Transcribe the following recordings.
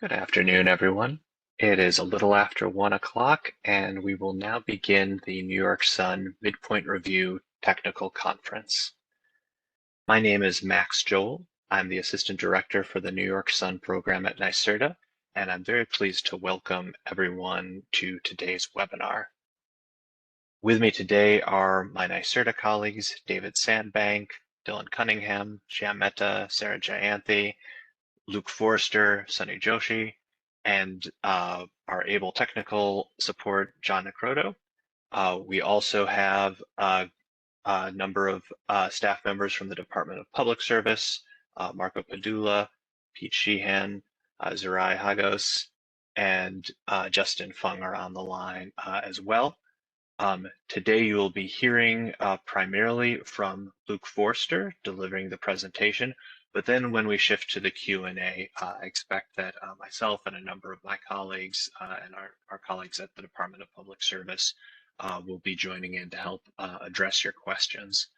Good afternoon, everyone. It is a little after 1 o'clock, and we will now begin the New York Sun Midpoint Review Technical Conference. My name is Max Joel. I'm the Assistant Director for the New York Sun program at NYSERDA, and I'm very pleased to welcome everyone to today's webinar. With me today are my NYSERDA colleagues, David Sandbank, Dylan Cunningham, Shyam Mehta, Sarah Jayanthi, Luke Forrester, Sunny Joshi, and our able technical support, John Necroto. We also have a number of staff members from the Department of Public Service, Marco Padula, Pete Sheehan, Zerai Hagos, and Justin Fung are on the line as well. Today you will be hearing primarily from Luke Forster delivering the presentation, but then when we shift to the Q&A, I expect that myself and a number of my colleagues and our colleagues at the Department of Public Service will be joining in to help address your questions.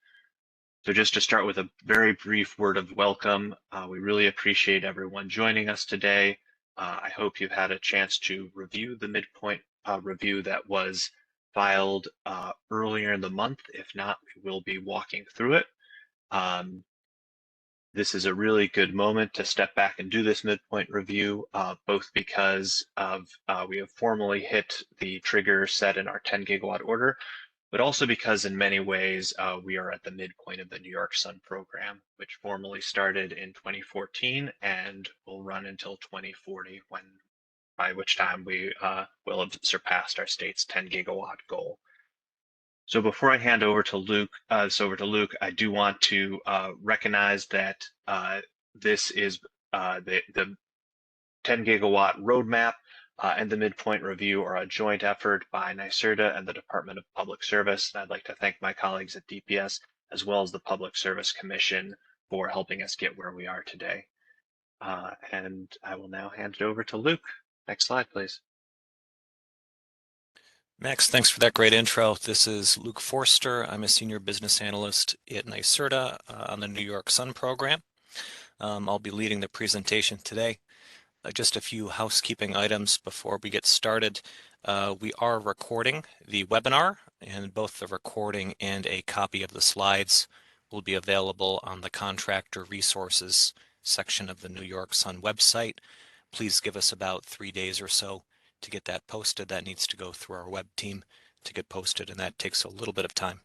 So just to start with a very brief word of welcome, we really appreciate everyone joining us today. I hope you've had a chance to review the midpoint review that was filed earlier in the month. If not, we will be walking through it. This is a really good moment to step back and do this midpoint review, both because of we have formally hit the trigger set in our 10 gigawatt order, but also because in many ways we are at the midpoint of the New York Sun program, which formally started in 2014 and will run until 2040, by which time we will have surpassed our state's 10 gigawatt goal. So before I hand over to Luke, I do want to recognize that this is the 10 gigawatt roadmap and the midpoint review are a joint effort by NYSERDA and the Department of Public Service. And I'd like to thank my colleagues at DPS as well as the Public Service Commission for helping us get where we are today. And I will now hand it over to Luke. Next slide, please. Max, thanks for that great intro. This is Luke Forster. I'm a senior business analyst at NYSERDA on the New York Sun program. I'll be leading the presentation today. Just a few housekeeping items before we get started. We are recording the webinar, and both the recording and a copy of the slides will be available on the contractor resources section of the New York Sun website. Please give us about 3 days or so to get that posted. That needs to go through our web team to get posted, and that takes a little bit of time.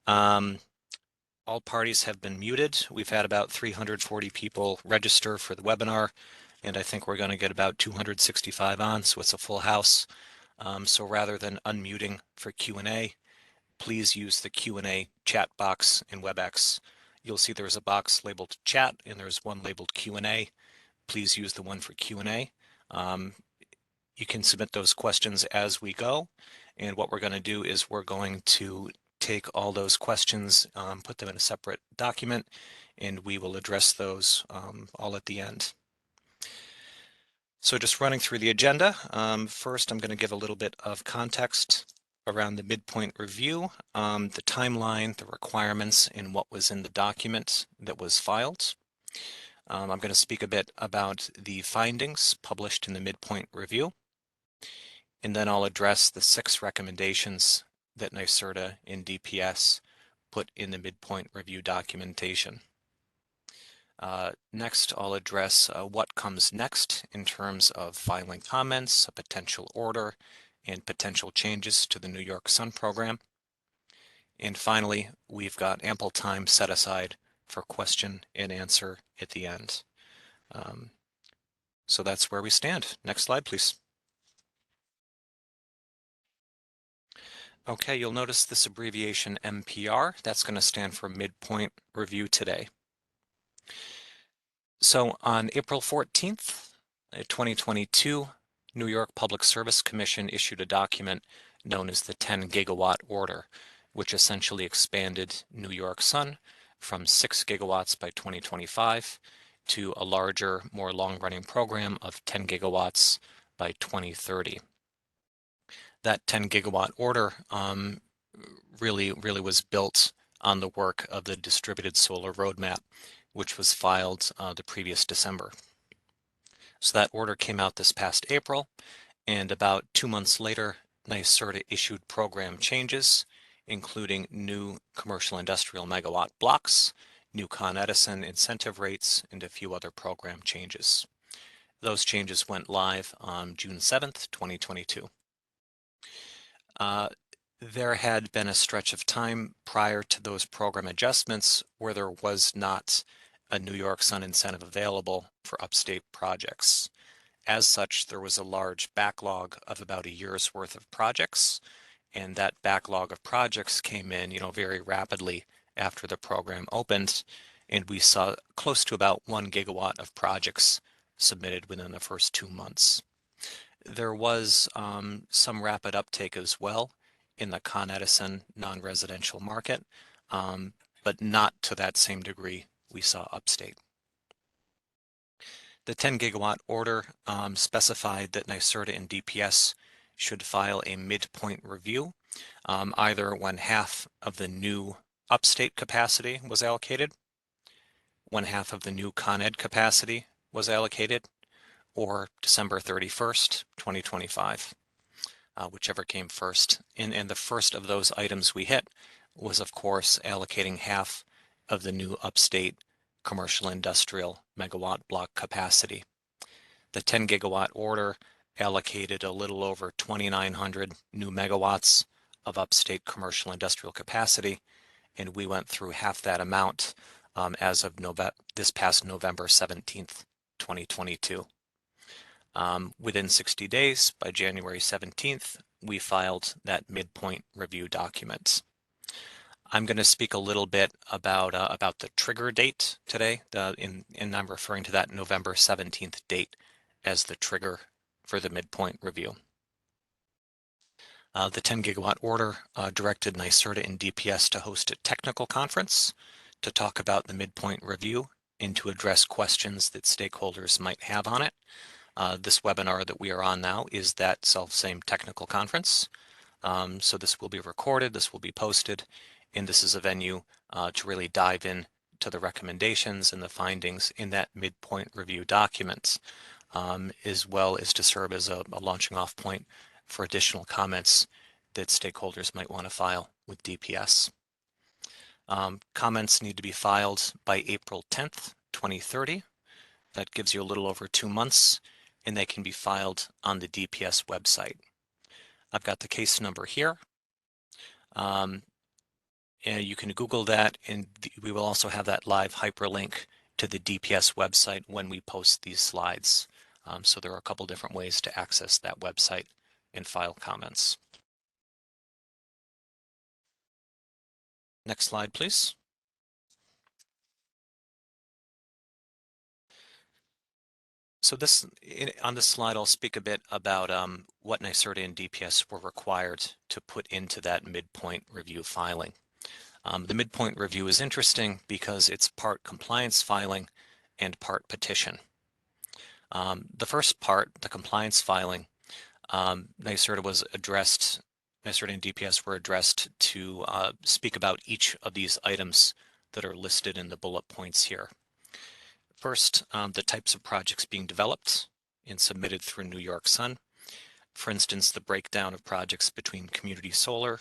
All parties have been muted. We've had about 340 people register for the webinar, and I think we're going to get about 265 on, so it's a full house. So rather than unmuting for Q&A, please use the Q&A chat box in WebEx. You'll see there's a box labeled chat, and there's one labeled Q&A. Please use the one for Q&A. You can submit those questions as we go, and what we're going to do is we're going to take all those questions, put them in a separate document, and we will address those all at the end. So just running through the agenda, first I'm going to give a little bit of context around the midpoint review, the timeline, the requirements, and what was in the document that was filed. I'm going to speak a bit about the findings published in the midpoint review, and then I'll address the 6 recommendations that NYSERDA and DPS put in the midpoint review documentation. Next, I'll address what comes next in terms of filing comments, a potential order, and potential changes to the New York Sun program. And finally, we've got ample time set aside for question and answer at the end. So that's where we stand. Next slide, please. Okay, you'll notice this abbreviation MPR. That's going to stand for Midpoint Review Today. So on April 14th, 2022, New York Public Service Commission issued a document known as the 10 Gigawatt Order, which essentially expanded New York Sun from 6 gigawatts by 2025 to a larger, more long-running program of 10 gigawatts by 2030. That 10 gigawatt order really was built on the work of the Distributed Solar Roadmap, which was filed the previous December. So that order came out this past April, and about 2 months later, NYSERDA issued program changes, including new commercial industrial megawatt blocks, new Con Edison incentive rates, and a few other program changes. Those changes went live on June 7th, 2022. There had been a stretch of time prior to those program adjustments where there was not a New York Sun incentive available for upstate projects. As such, there was a large backlog of about a year's worth of projects, and that backlog of projects came in, very rapidly after the program opened, and we saw close to about 1 gigawatt of projects submitted within the first 2 months. There was some rapid uptake as well in the Con Edison non-residential market, but not to that same degree we saw upstate. The 10 gigawatt order specified that NYSERDA and DPS should file a midpoint review, either when half of the new upstate capacity was allocated, when half of the new Con Ed capacity was allocated, or December 31st, 2025, whichever came first. And the first of those items we hit was, of course, allocating half of the new upstate commercial industrial megawatt block capacity. The 10 gigawatt order allocated a little over 2,900 new megawatts of upstate commercial industrial capacity, and we went through half that amount as of this past November 17th, 2022. Within 60 days, by January 17th, we filed that midpoint review document. I'm going to speak a little bit about the trigger date today, and I'm referring to that November 17th date as the trigger for the midpoint review. The 10 gigawatt order directed NYSERDA and DPS to host a technical conference to talk about the midpoint review and to address questions that stakeholders might have on it. This webinar that we are on now is that self-same technical conference. So this will be recorded, this will be posted, and this is a venue to really dive in to the recommendations and the findings in that midpoint review document, as well as to serve as a launching off point for additional comments that stakeholders might want to file with DPS. Comments need to be filed by April 10th, 2030. That gives you a little over 2 months, and they can be filed on the DPS website. I've got the case number here. And you can Google that, and we will also have that live hyperlink to the DPS website when we post these slides. So there are a couple different ways to access that website and file comments. Next slide, please. So on this slide, I'll speak a bit about what NYSERDA and DPS were required to put into that midpoint review filing. The midpoint review is interesting because it's part compliance filing and part petition. The first part, the compliance filing, NYSERDA and DPS were addressed to speak about each of these items that are listed in the bullet points here. First, the types of projects being developed and submitted through New York Sun. For instance, the breakdown of projects between community solar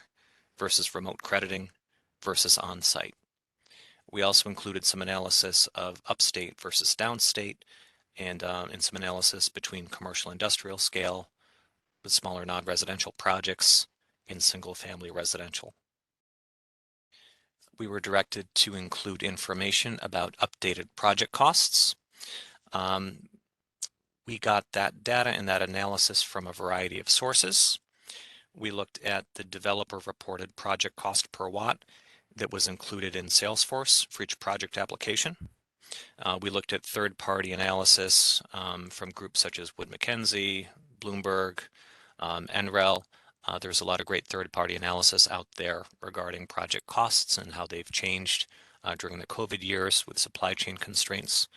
versus remote crediting versus on-site. We also included some analysis of upstate versus downstate and some analysis between commercial industrial scale with smaller non-residential projects and single-family residential. We were directed to include information about updated project costs. We got that data and that analysis from a variety of sources. We looked at the developer reported project cost per watt that was included in Salesforce for each project application. We looked at third-party analysis from groups such as Wood Mackenzie, Bloomberg, NREL. There's a lot of great third-party analysis out there regarding project costs and how they've changed during the COVID years with supply chain constraints.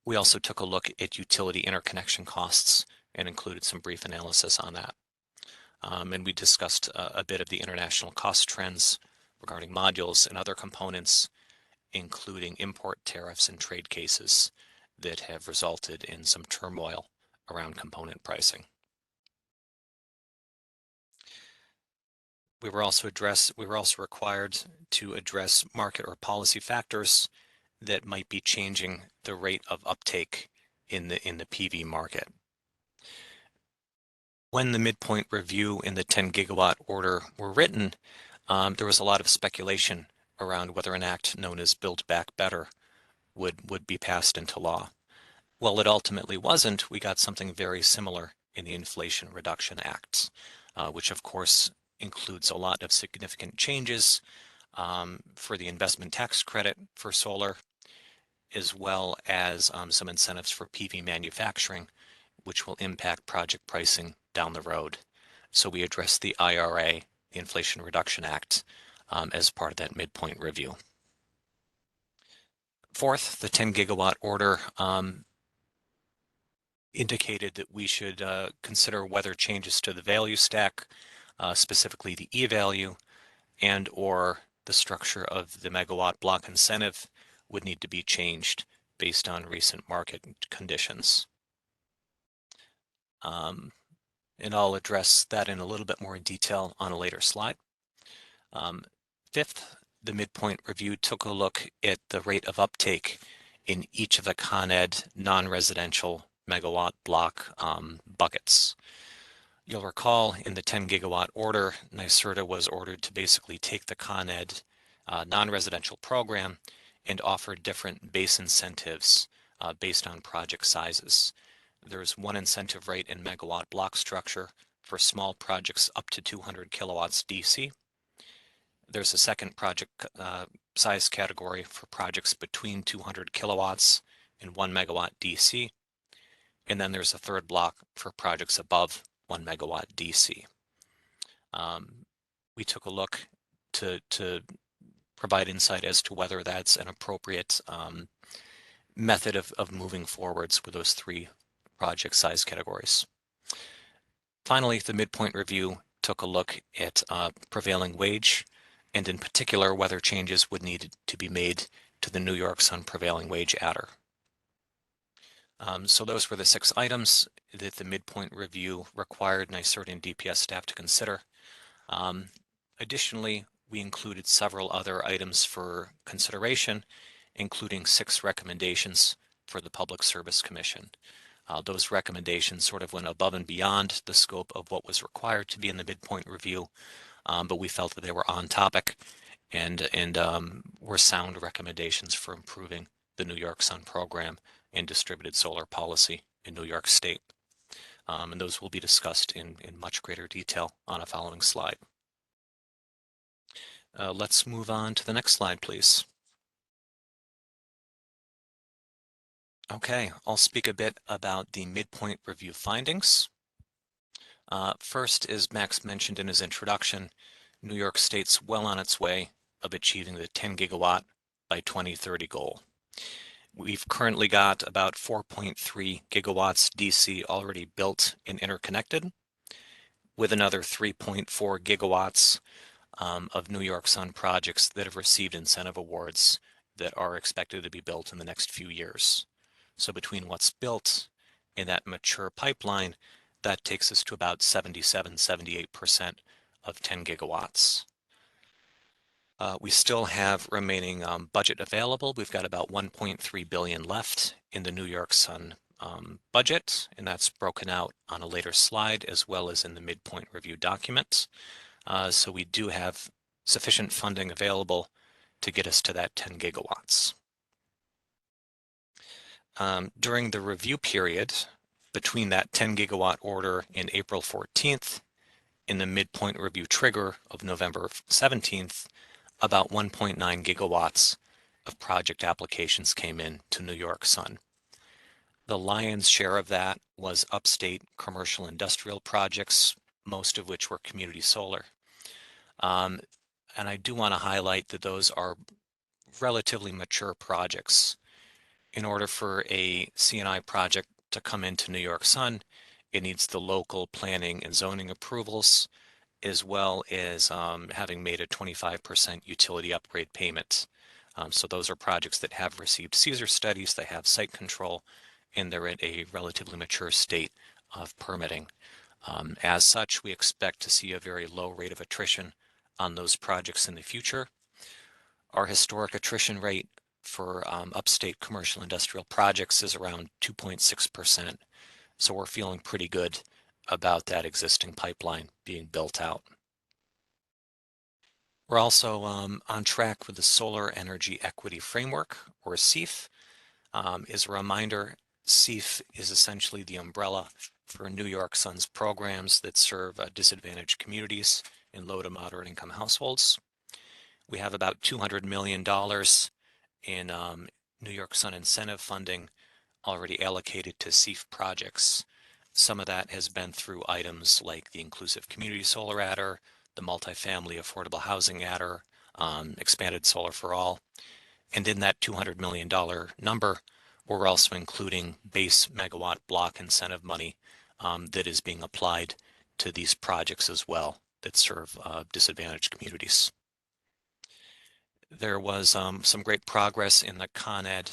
We also took a look at utility interconnection costs and included some brief analysis on that. And we discussed a bit of the international cost trends regarding modules and other components, including import tariffs and trade cases, that have resulted in some turmoil around component pricing. We were also required to address market or policy factors that might be changing the rate of uptake in the PV market. When the midpoint review in the 10 gigawatt order were written, there was a lot of speculation around whether an act known as Build Back Better would be passed into law. Well, it ultimately wasn't. We got something very similar in the Inflation Reduction Act, which of course includes a lot of significant changes for the investment tax credit for solar, as well as some incentives for PV manufacturing, which will impact project pricing down the road. So we addressed the IRA, the Inflation Reduction Act, as part of that midpoint review. Fourth, the 10 gigawatt order indicated that we should consider whether changes to the value stack, specifically the E-value, and or the structure of the megawatt block incentive would need to be changed based on recent market conditions. And I'll address that in a little bit more detail on a later slide. Fifth, the midpoint review took a look at the rate of uptake in each of the Con Ed non-residential megawatt block buckets. You'll recall in the 10 gigawatt order, NYSERDA was ordered to basically take the Con Ed non-residential program and offer different base incentives based on project sizes. There's one incentive rate in megawatt block structure for small projects up to 200 kilowatts DC. There's a second project size category for projects between 200 kilowatts and 1 megawatt DC. And then there's a third block for projects above 1 megawatt DC. We took a look to provide insight as to whether that's an appropriate method of moving forwards with those three project size categories. Finally, the midpoint review took a look at prevailing wage, and in particular, whether changes would need to be made to the New York Sun prevailing wage adder. So those were the 6 items that the midpoint review required NYSERDA and DPS staff to consider. Additionally, we included several other items for consideration, including 6 recommendations for the Public Service Commission. Those recommendations sort of went above and beyond the scope of what was required to be in the midpoint review, but we felt that they were on topic and were sound recommendations for improving the New York Sun program and distributed solar policy in New York State. And those will be discussed in much greater detail on a following slide. Let's move on to the next slide, please. Okay, I'll speak a bit about the midpoint review findings. First, as Max mentioned in his introduction, New York State's well on its way of achieving the 10 gigawatt by 2030 goal. We've currently got about 4.3 gigawatts DC already built and interconnected, with another 3.4 gigawatts of New York Sun projects that have received incentive awards that are expected to be built in the next few years. So between what's built and that mature pipeline, that takes us to about 77-78% of 10 gigawatts. We still have remaining budget available. We've got about 1.3 billion left in the New York Sun budget, and that's broken out on a later slide as well as in the midpoint review document. So we do have sufficient funding available to get us to that 10 gigawatts. During the review period, between that 10 gigawatt order in April 14th and the midpoint review trigger of November 17th, about 1.9 gigawatts of project applications came in to New York Sun. The lion's share of that was upstate commercial industrial projects, most of which were community solar. And I do want to highlight that those are relatively mature projects. In order for a C&I project to come into New York Sun, it needs the local planning and zoning approvals, as well as having made a 25% utility upgrade payment So those are projects that have received Caesar studies, they have site control, and they're at a relatively mature state of permitting. As such, we expect to see a very low rate of attrition on those projects in the future. Our historic attrition rate for upstate commercial industrial projects is around 2.6%. So we're feeling pretty good about that existing pipeline being built out. We're also on track with the Solar Energy Equity Framework, or SEEF. As a reminder, SEEF is essentially the umbrella for New York Sun's programs that serve disadvantaged communities in low to moderate income households. We have about $200 million in New York Sun incentive funding already allocated to SEEF projects. Some of that has been through items like the Inclusive Community Solar Adder, the Multifamily Affordable Housing Adder, Expanded Solar for All. And in that $200 million number, we're also including base megawatt block incentive money that is being applied to these projects as well that serve disadvantaged communities. There was some great progress in the Con Ed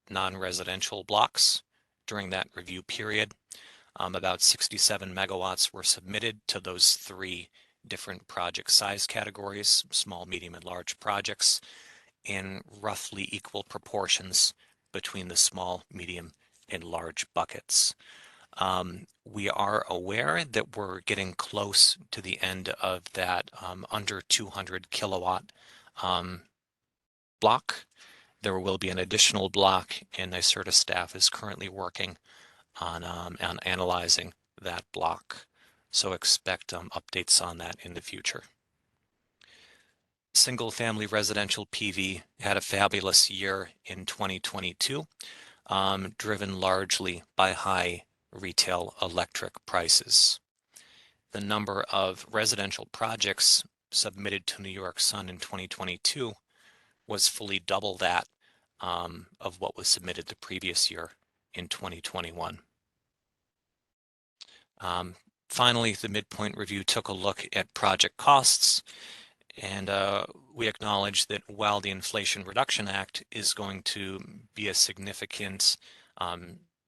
non-residential blocks during that review period. About 67 megawatts were submitted to those three different project size categories, small, medium, and large projects, in roughly equal proportions between the small, medium, and large buckets. We are aware that we're getting close to the end of that under 200 kilowatt block. There will be an additional block, and NYSERDA staff is currently working on analyzing that block. So expect updates on that in the future. Single family residential PV had a fabulous year in 2022, driven largely by high retail electric prices. The number of residential projects submitted to New York Sun in 2022 was fully double that of what was submitted the previous year in 2021. Finally, the midpoint review took a look at project costs, and we acknowledge that while the Inflation Reduction Act is going to be a significant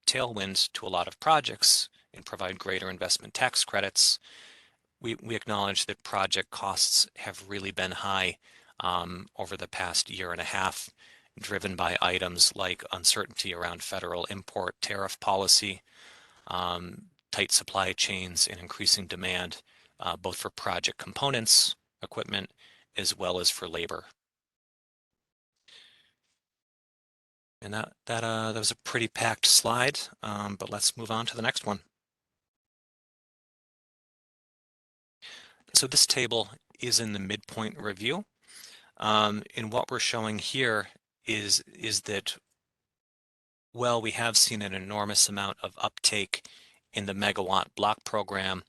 tailwind to a lot of projects and provide greater investment tax credits, we acknowledge that project costs have really been high over the past year and a half, driven by items like uncertainty around federal import tariff policy, tight supply chains, and increasing demand both for project components, equipment, as well as for labor. And that was a pretty packed slide, but let's move on to the next one. So this table is in the midpoint review. And what we're showing here is that, well, we have seen an enormous amount of uptake in the megawatt block program.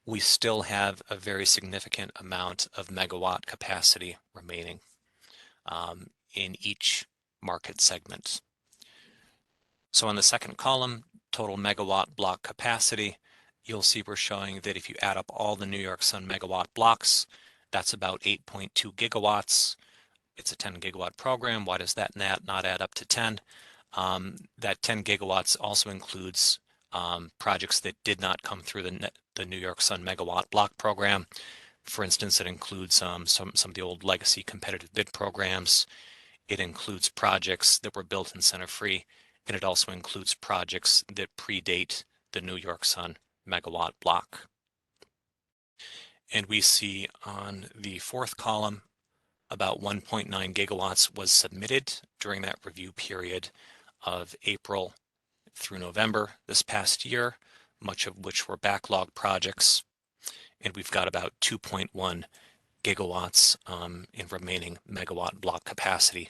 We still have a very significant amount of megawatt capacity remaining in each market segment. So on the second column, total megawatt block capacity, you'll see we're showing that if you add up all the New York Sun megawatt blocks, that's about 8.2 gigawatts. It's a 10 gigawatt program. Why does that not add up to 10? That 10 gigawatts also includes projects that did not come through the New York Sun megawatt block program. For instance, it includes some of the old legacy competitive bid programs. It includes projects that were built incentive-free, and it also includes projects that predate the New York Sun megawatt block. And we see on the fourth column, about 1.9 gigawatts was submitted during that review period of April through November this past year, much of which were backlog projects. And we've got about 2.1 gigawatts in remaining megawatt block capacity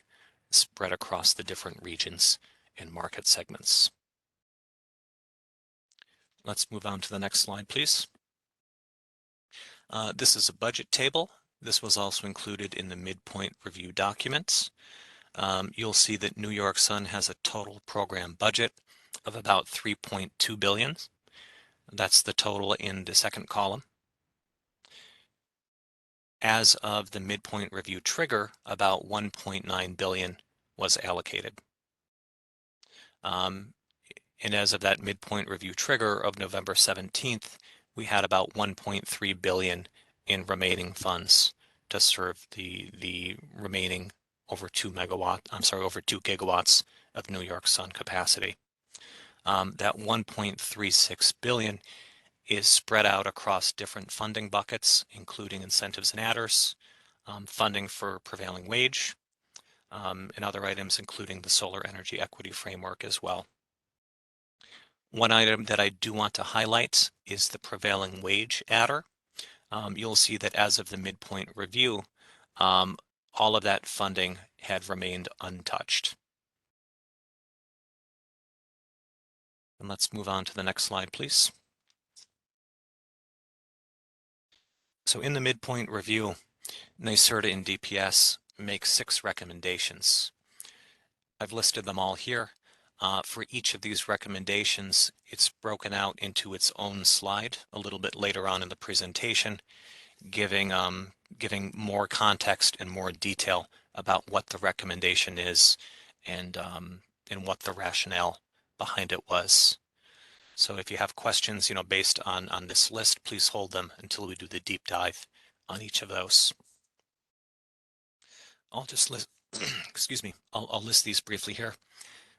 spread across the different regions and market segments. Let's move on to the next slide, please. This is a budget table. This was also included in the midpoint review documents. You'll see that New York Sun has a total program budget of about $3.2 billion. That's the total in the second column. As of the midpoint review trigger, about 1.9 billion was allocated. And as of that midpoint review trigger of November 17th, we had about 1.3 billion in remaining funds to serve the remaining over 2 gigawatts of New York Sun capacity. That 1.36 billion is spread out across different funding buckets, including incentives and adders, funding for prevailing wage, and other items, including the solar energy equity framework as well. One item that I do want to highlight is the prevailing wage adder. You'll see that as of the midpoint review, all of that funding had remained untouched. And let's move on to the next slide, please. So in the midpoint review, NYSERDA and DPS make 6 recommendations. I've listed them all here. For each of these recommendations, it's broken out into its own slide a little bit later on in the presentation, giving more context and more detail about what the recommendation is and what the rationale behind it was. So if you have questions, based on this list, please hold them until we do the deep dive on each of those. I'll just list, excuse me, I'll list these briefly here.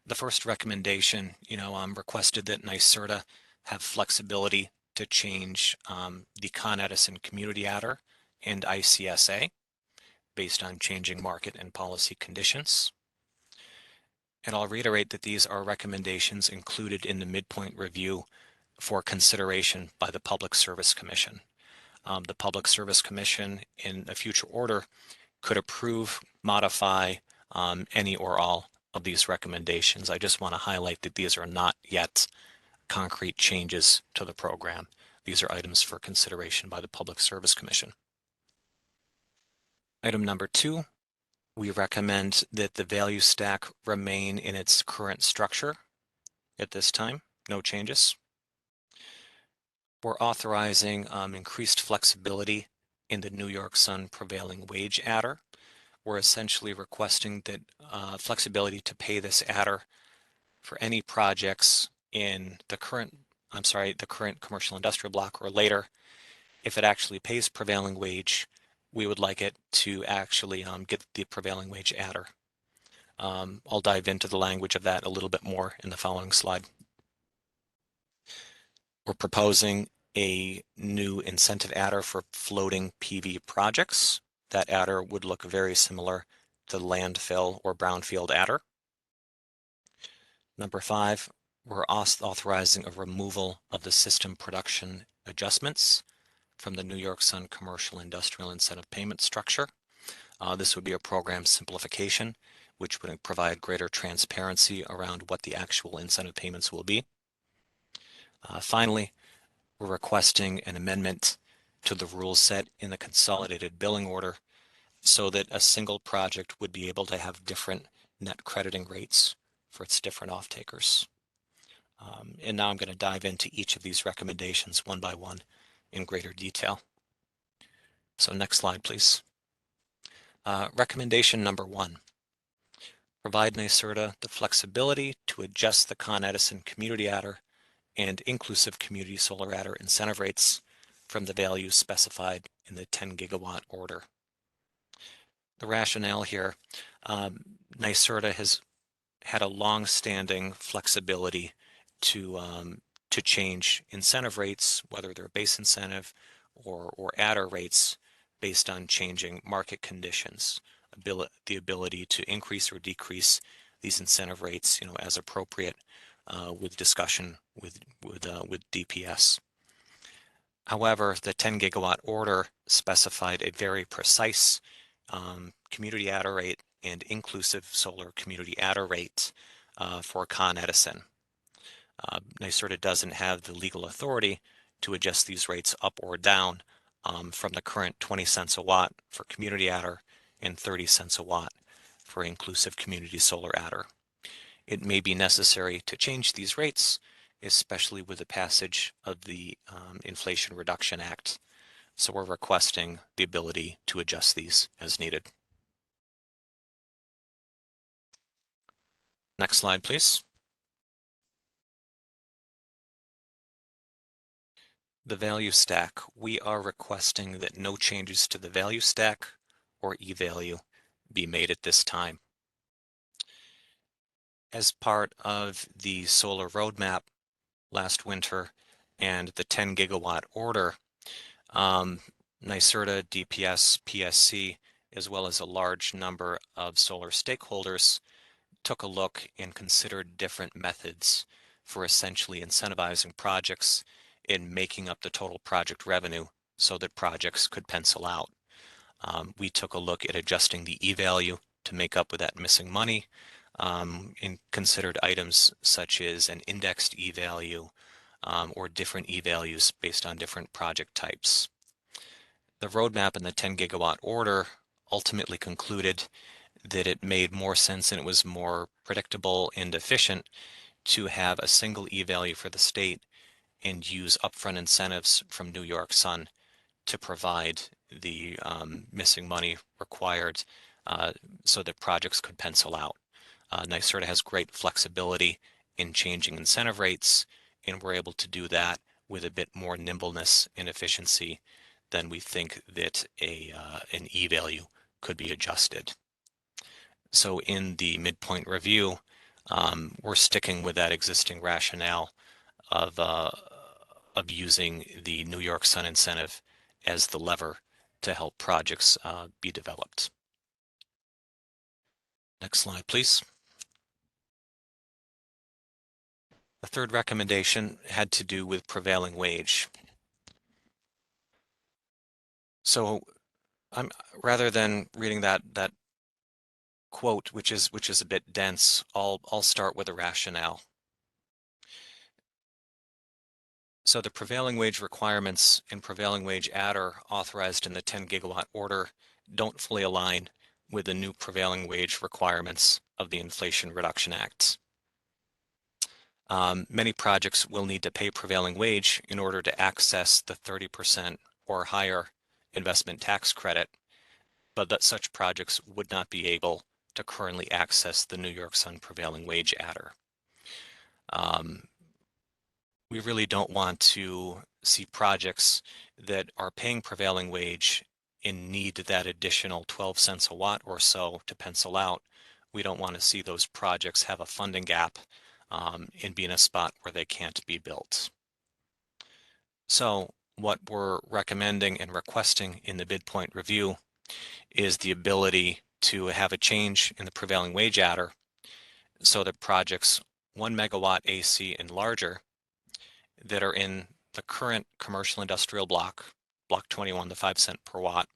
The first recommendation, requested that NYSERDA have flexibility to change the Con Edison Community Adder and ICSA based on changing market and policy conditions. And I'll reiterate that these are recommendations included in the midpoint review for consideration by the Public Service Commission. The Public Service Commission, in a future order, could approve, modify any or all of these recommendations. I just want to highlight that these are not yet concrete changes to the program. These are items for consideration by the Public Service Commission. Item number 2, we recommend that the value stack remain in its current structure at this time, no changes. We're authorizing increased flexibility in the New York Sun prevailing wage adder. We're essentially requesting that flexibility to pay this adder for any projects in the current commercial industrial block or later. If it actually pays prevailing wage, we would like it to actually get the prevailing wage adder. I'll dive into the language of that a little bit more in the following slide. We're proposing a new incentive adder for floating PV projects. That adder would look very similar to the landfill or brownfield adder. Number 5, we're authorizing a removal of the system production adjustments from the New York Sun commercial industrial incentive payment structure. This would be a program simplification, which would provide greater transparency around what the actual incentive payments will be. Finally, we're requesting an amendment to the rules set in the consolidated billing order so that a single project would be able to have different net crediting rates for its different off-takers. And now I'm going to dive into each of these recommendations one by one in greater detail. So next slide, please. Recommendation number 1, provide NYSERDA the flexibility to adjust the Con Edison Community Adder and Inclusive Community Solar Adder incentive rates from the values specified in the 10 gigawatt order. The rationale here, NYSERDA has had a long-standing flexibility to change incentive rates, whether they're base incentive or adder rates, based on changing market conditions, the ability to increase or decrease these incentive rates, as appropriate, with discussion with DPS. However, the 10 gigawatt order specified a very precise community adder rate and inclusive solar community adder rate for Con Edison. NYSERDA doesn't have the legal authority to adjust these rates up or down from the current 20 cents a watt for community adder and 30 cents a watt for inclusive community solar adder. It may be necessary to change these rates, especially with the passage of the Inflation Reduction Act So we're requesting the ability to adjust these as needed. Next slide, please. The value stack. We are requesting that no changes to the value stack or e-value be made at this time. As part of the solar roadmap last winter and the 10 gigawatt order, NYSERDA, DPS, PSC, as well as a large number of solar stakeholders took a look and considered different methods for essentially incentivizing projects in making up the total project revenue so that projects could pencil out. We took a look at adjusting the e-value to make up with that missing money, and considered items such as an indexed e-value or different e-values based on different project types. The roadmap in the 10 gigawatt order ultimately concluded that it made more sense and it was more predictable and efficient to have a single e-value for the state and use upfront incentives from New York Sun to provide the missing money required so that projects could pencil out. NYSERDA has great flexibility in changing incentive rates, and we're able to do that with a bit more nimbleness and efficiency than we think that an e-value could be adjusted. So in the midpoint review, we're sticking with that existing rationale of using the New York Sun incentive as the lever to help projects be developed. Next slide, please. The third recommendation had to do with prevailing wage. So rather than reading that quote, which is a bit dense, I'll start with a rationale. So the prevailing wage requirements and prevailing wage adder authorized in the 10 gigawatt order don't fully align with the new prevailing wage requirements of the Inflation Reduction Act. Many projects will need to pay prevailing wage in order to access the 30% or higher investment tax credit, but that such projects would not be able to currently access the New York Sun prevailing wage adder. We really don't want to see projects that are paying prevailing wage and need that additional 12 cents a watt or so to pencil out. We don't want to see those projects have a funding gap and be in a spot where they can't be built. So what we're recommending and requesting in the midpoint review is the ability to have a change in the prevailing wage adder so that projects 1 megawatt AC and larger that are in the current commercial industrial block 21, the 5 cent per watt,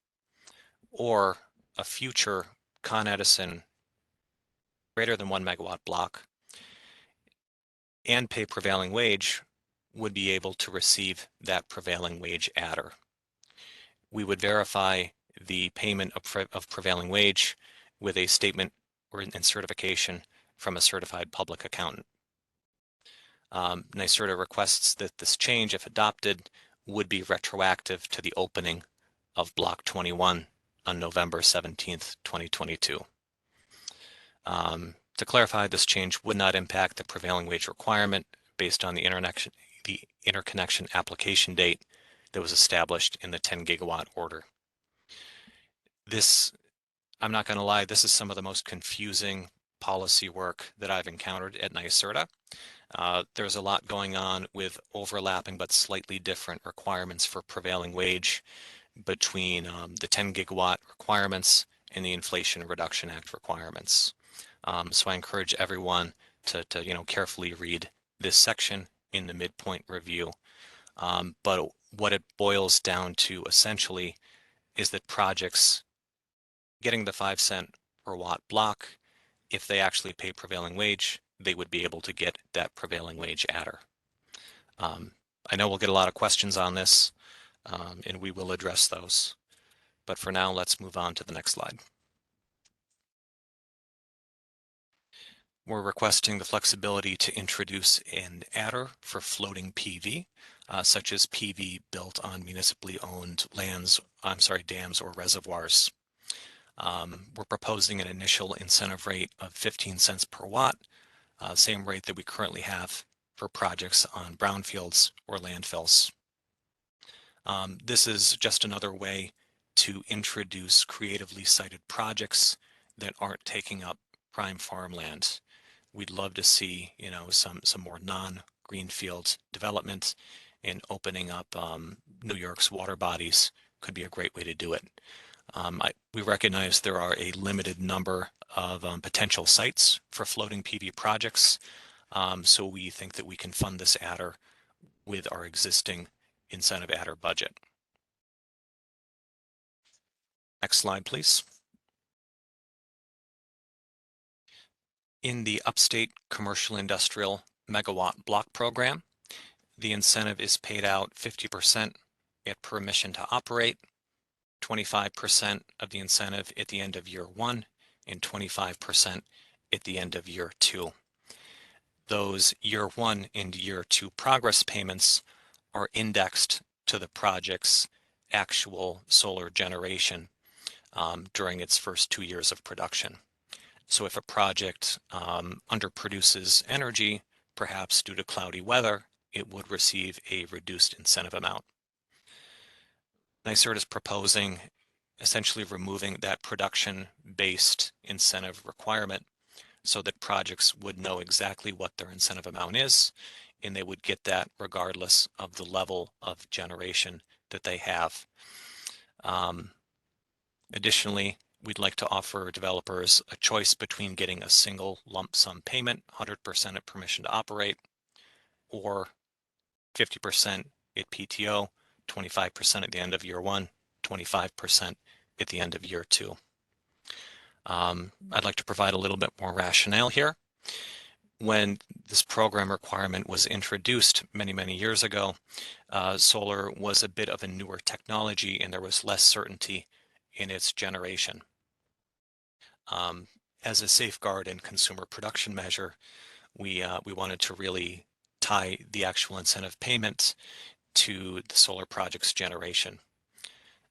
or a future Con Edison greater than 1 megawatt block and pay prevailing wage would be able to receive that prevailing wage adder. We would verify the payment of prevailing wage with a statement and certification from a certified public accountant. NYSERDA requests that this change, if adopted, would be retroactive to the opening of Block 21 on November 17th, 2022. To clarify, this change would not impact the prevailing wage requirement based on the interconnection application date that was established in the 10 gigawatt order. This, I'm not going to lie, this is some of the most confusing policy work that I've encountered at NYSERDA. There's a lot going on with overlapping but slightly different requirements for prevailing wage between the 10 gigawatt requirements and the Inflation Reduction Act requirements. So I encourage everyone to carefully read this section in the midpoint review. But what it boils down to essentially is that projects getting the 5 cent per watt block, if they actually pay prevailing wage, they would be able to get that prevailing wage adder. I know we'll get a lot of questions on this, and we will address those. But for now, let's move on to the next slide. We're requesting the flexibility to introduce an adder for floating PV. such as PV built on municipally owned dams or reservoirs. We're proposing an initial incentive rate of 15 cents per watt, same rate that we currently have for projects on brownfields or landfills. This is just another way to introduce creatively sited projects that aren't taking up prime farmland. We'd love to see, some more non-greenfield development, and opening up New York's water bodies could be a great way to do it. We recognize there are a limited number of potential sites for floating PV projects, so we think that we can fund this adder with our existing incentive adder budget. Next slide, please. In the Upstate Commercial Industrial Megawatt Block Program, the incentive is paid out 50% at permission to operate, 25% of the incentive at the end of year 1, and 25% at the end of year 2. Those year 1 and year 2 progress payments are indexed to the project's actual solar generation during its first 2 years of production. So if a project underproduces energy, perhaps due to cloudy weather, it would receive a reduced incentive amount. NYSERDA is proposing essentially removing that production-based incentive requirement so that projects would know exactly what their incentive amount is, and they would get that regardless of the level of generation that they have. Additionally, we'd like to offer developers a choice between getting a single lump sum payment, 100% at permission to operate, or 50% at PTO, 25% at the end of year 1, 25% at the end of year 2. I'd like to provide a little bit more rationale here. When this program requirement was introduced many, many years ago, solar was a bit of a newer technology and there was less certainty in its generation. As a safeguard and consumer production measure, we wanted to really tie the actual incentive payment to the solar project's generation.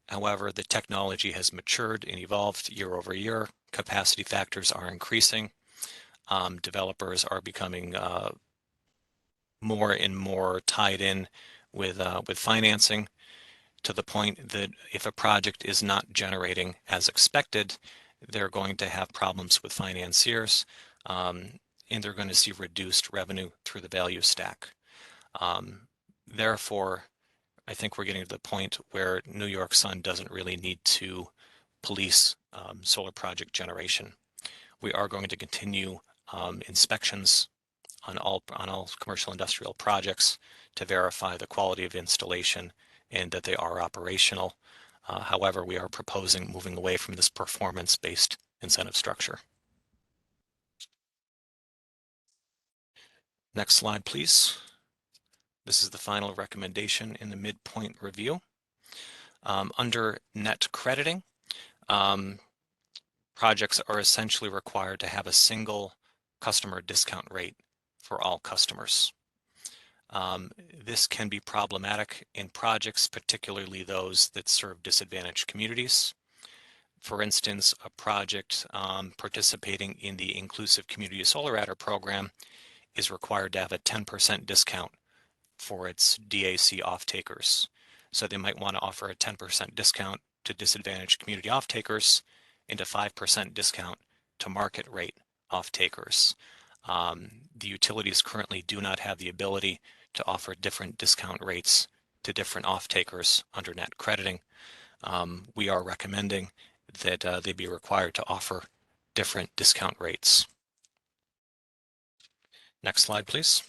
However, the technology has matured and evolved year over year. Capacity factors are increasing. Developers are becoming more and more tied in with financing, to the point that if a project is not generating as expected, they're going to have problems with financiers, and they're going to see reduced revenue through the value stack. Therefore, I think we're getting to the point where New York Sun doesn't really need to police solar project generation. We are going to continue inspections on all commercial industrial projects to verify the quality of installation and that they are operational. However, we are proposing moving away from this performance-based incentive structure. Next slide, please. This is the final recommendation in the midpoint review. Under net crediting, projects are essentially required to have a single customer discount rate for all customers. This can be problematic in projects, particularly those that serve disadvantaged communities. For instance, a project participating in the Inclusive Community Solar Adder program is required to have a 10% discount for its DAC off-takers. So they might want to offer a 10% discount to disadvantaged community off-takers and a 5% discount to market rate off-takers. The utilities currently do not have the ability to offer different discount rates to different off-takers under net crediting. We are recommending that they be required to offer different discount rates. Next slide, please.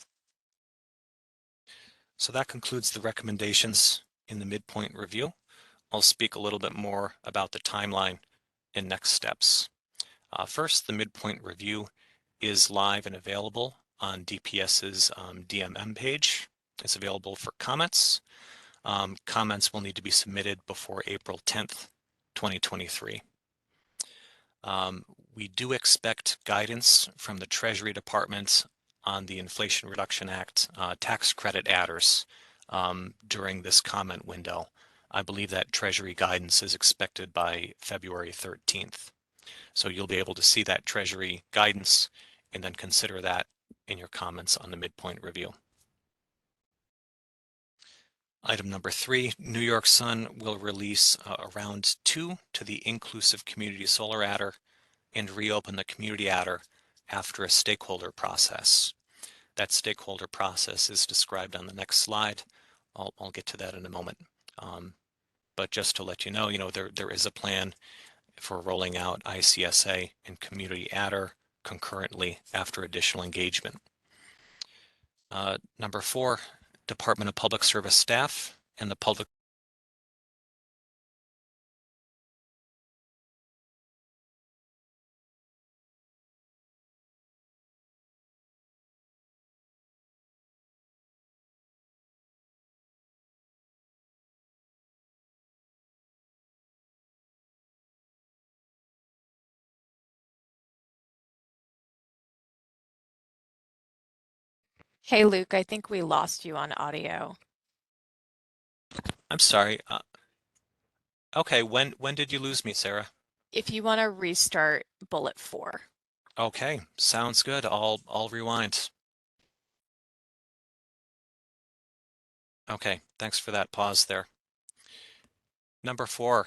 So that concludes the recommendations in the midpoint review. I'll speak a little bit more about the timeline and next steps. First, the midpoint review is live and available on DPS's DMM page. It's available for comments. Comments will need to be submitted before April 10th, 2023. We do expect guidance from the Treasury Department on the Inflation Reduction Act tax credit adders during this comment window. I believe that Treasury guidance is expected by February 13th. So you'll be able to see that Treasury guidance and then consider that in your comments on the midpoint review. Item number 3, New York Sun will release a round 2 to the Inclusive Community Solar Adder and reopen the Community Adder after a stakeholder process. That stakeholder process is described on the next slide. I'll get to that in a moment. But just to let you know, there is a plan for rolling out ICSA and Community Adder concurrently after additional engagement. Number 4, Department of Public Service staff and the public Hey, Luke, I think we lost you on audio. I'm sorry. Okay, when did you lose me, Sarah? If you want to restart bullet 4. Okay, sounds good. I'll rewind. Okay, thanks for that pause there. Number 4,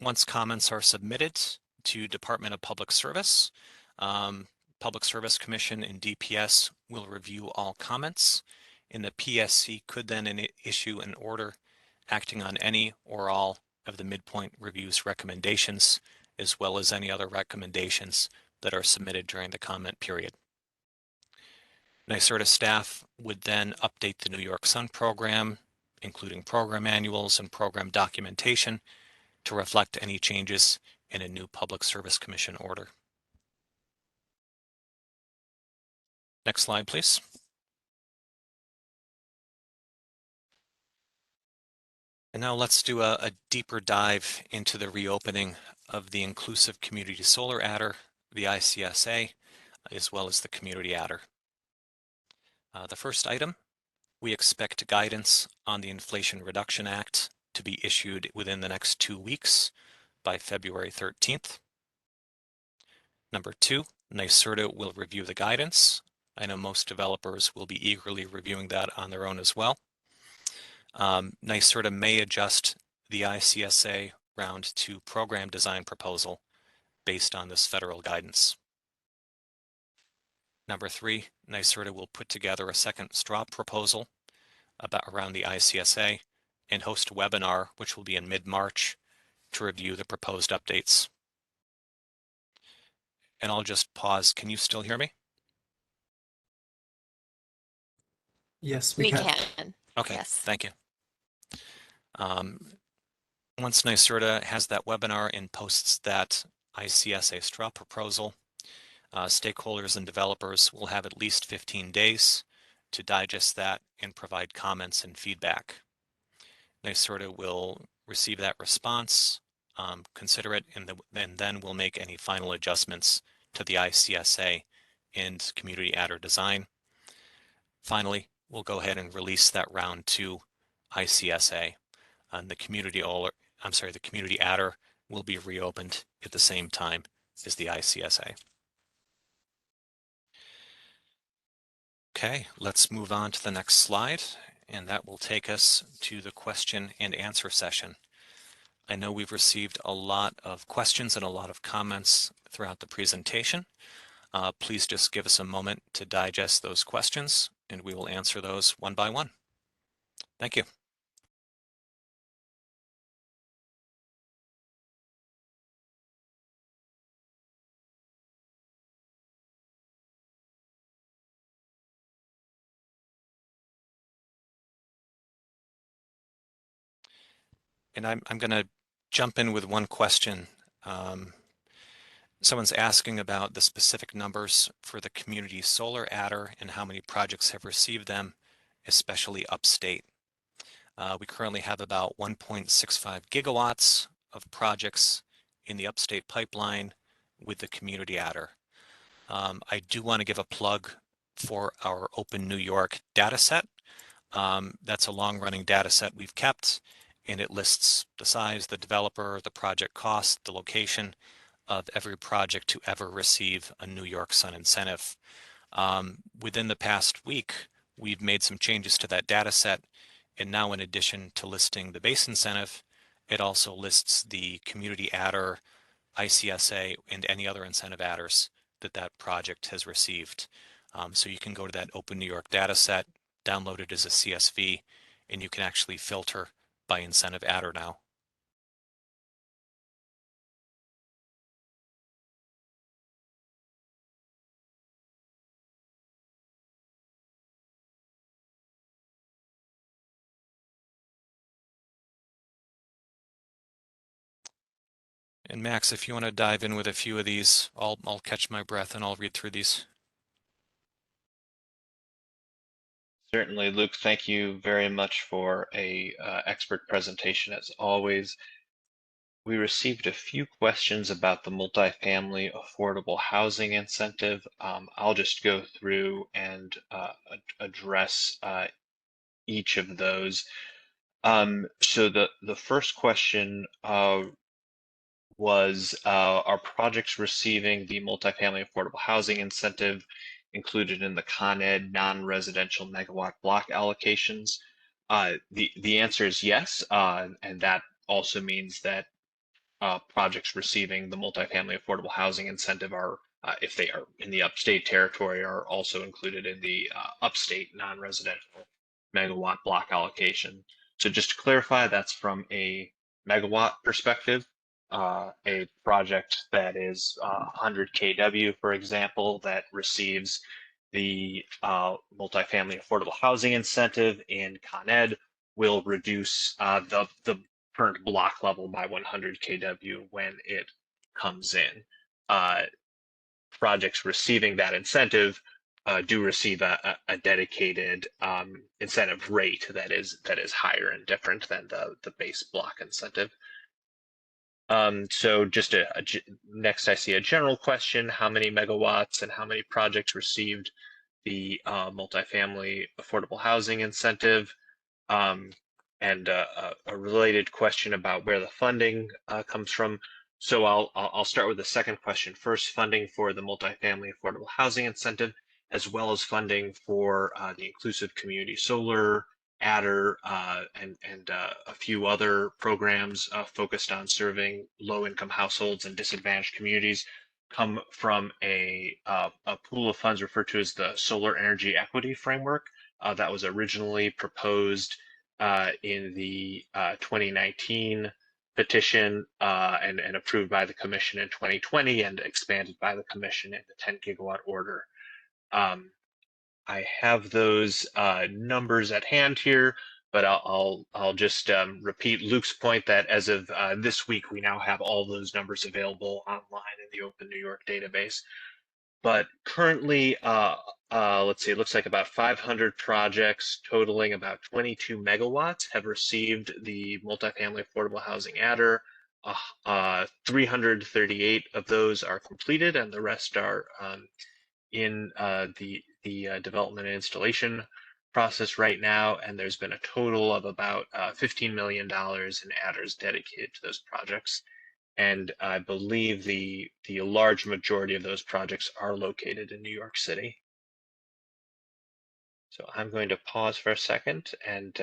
once comments are submitted to Department of Public Service, Public Service Commission and DPS will review all comments, and the PSC could then issue an order acting on any or all of the midpoint review's recommendations, as well as any other recommendations that are submitted during the comment period. NYSERDA staff would then update the New York Sun program, including program manuals and program documentation, to reflect any changes in a new Public Service Commission order. Next slide, please. And now let's do a deeper dive into the reopening of the Inclusive Community Solar Adder, the ICSA, as well as the Community Adder. The first item, we expect guidance on the Inflation Reduction Act to be issued within the next 2 weeks by February 13th. Number 2, NYSERDA will review the guidance. I know most developers will be eagerly reviewing that on their own as well. NYSERDA may adjust the ICSA Round 2 program design proposal based on this federal guidance. Number 3, NYSERDA will put together a second straw proposal around the ICSA and host a webinar, which will be in mid-March, to review the proposed updates. And I'll just pause. Can you still hear me? Yes, We we can. Okay, Yes. thank you. Once NYSERDA has that webinar and posts that ICSA straw proposal, stakeholders and developers will have at least 15 days to digest that and provide comments and feedback. NYSERDA will receive that response, consider it, and then we'll make any final adjustments to the ICSA and Community Adder design. Finally, we'll go ahead and release that Round 2 ICSA, and the Community Adder will be reopened at the same time as the ICSA. Okay, let's move on to the next slide, and that will take us to the question and answer session. I know we've received a lot of questions and a lot of comments throughout the presentation. Please just give us a moment to digest those questions, and we will answer those one by one. Thank you. And I'm going to jump in with one question. Someone's asking about the specific numbers for the Community Solar Adder and how many projects have received them, especially upstate. We currently have about 1.65 gigawatts of projects in the upstate pipeline with the Community Adder. I do want to give a plug for our Open New York data set. That's a long-running data set we've kept, and it lists the size, the developer, the project cost, the location of every project to ever receive a New York Sun incentive. Within the past week, we've made some changes to that data set, and now in addition to listing the base incentive, it also lists the community adder, ICSA, and any other incentive adders that that project has received. So you can go to that Open New York data set, download it as a CSV, and you can actually filter by incentive adder now. And Max, if you want to dive in with a few of these, I'll catch my breath and I'll read through these. Certainly, Luke, thank you very much for a expert presentation as always. We received a few questions about the multifamily affordable housing incentive. I'll just go through and address each of those. So the first question was, are projects receiving the multifamily affordable housing incentive included in the Con Ed non-residential megawatt block allocations? The answer is yes, and that also means that projects receiving the multifamily affordable housing incentive are, if they are in the upstate territory, are also included in the upstate non-residential megawatt block allocation. So just to clarify, that's from a megawatt perspective. A project that is 100 kW, for example, that receives the multifamily affordable housing incentive in Con Ed will reduce the current block level by 100 kW when it comes in. Projects receiving that incentive do receive a dedicated incentive rate that is higher and different than the base block incentive. So just next I see a general question: how many megawatts and how many projects received the multifamily affordable housing incentive? And a related question about where the funding comes from. So I'll start with the second question first: funding for the multifamily affordable housing incentive, as well as funding for the inclusive community solar adder and a few other programs focused on serving low-income households and disadvantaged communities, come from a pool of funds referred to as the Solar Energy Equity Framework that was originally proposed in the 2019 petition and approved by the Commission in 2020 and expanded by the Commission in the 10 gigawatt order. I have those numbers at hand here, but I'll just repeat Luke's point that as of this week, we now have all those numbers available online in the Open New York database. But currently, let's see, it looks like about 500 projects totaling about 22 megawatts have received the multifamily affordable housing adder. 338 of those are completed, and the rest are in the development and installation process right now. And there's been a total of about $15 million in adders dedicated to those projects. And I believe the large majority of those projects are located in New York City. So I'm going to pause for a second and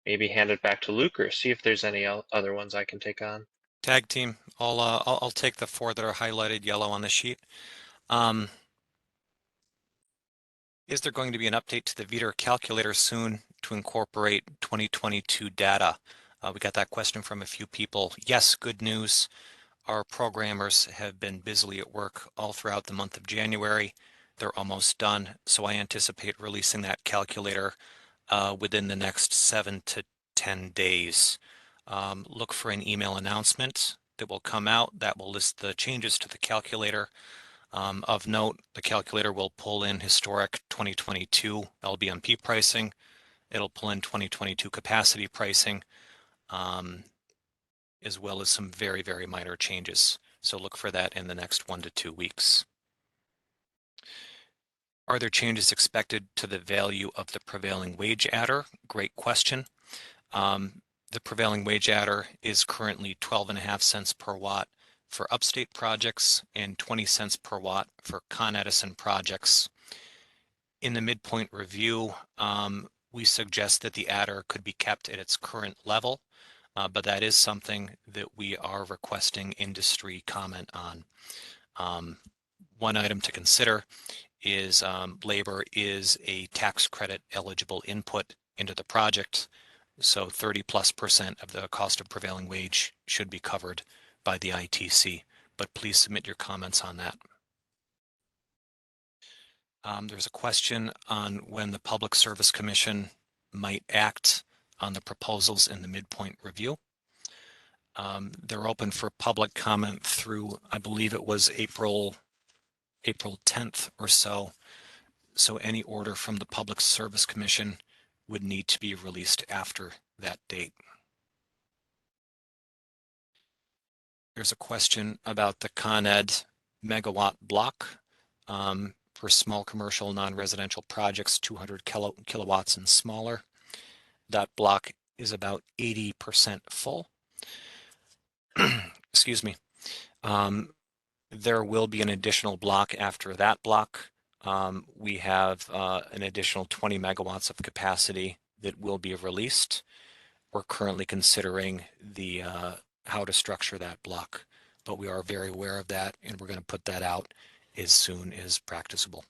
maybe hand it back to Luke, or see if there's any other ones I can take on. Tag team, I'll take the 4 that are highlighted yellow on the sheet. Is there going to be an update to the Vita calculator soon to incorporate 2022 data? We got that question from a few people. Yes, good news. Our programmers have been busily at work all throughout the month of January. They're almost done, so I anticipate releasing that calculator within the next 7 to 10 days. Look for an email announcement that will come out that will list the changes to the calculator. Of note, the calculator will pull in historic 2022 LBMP pricing. It'll pull in 2022 capacity pricing, as well as some very, very minor changes. So look for that in the next 1 to 2 weeks. Are there changes expected to the value of the prevailing wage adder? Great question. The prevailing wage adder is currently 12.5 cents per watt for upstate projects and 20 cents per watt for Con Edison projects. In the midpoint review, we suggest that the adder could be kept at its current level, but that is something that we are requesting industry comment on. One item to consider is labor is a tax credit eligible input into the project. So 30+% of the cost of prevailing wage should be covered by the ITC, but please submit your comments on that. There's a question on when the Public Service Commission might act on the proposals in the midpoint review. They're open for public comment through, I believe it was April 10th or so. So any order from the Public Service Commission would need to be released after that date. There's a question about the Con Ed megawatt block for small commercial non-residential projects, 200 kilowatts and smaller. That block is about 80% full. Excuse me. There will be an additional block after that block. We have an additional 20 megawatts of capacity that will be released. We're currently considering the how to structure that block, but we are very aware of that, and we're going to put that out as soon as practicable.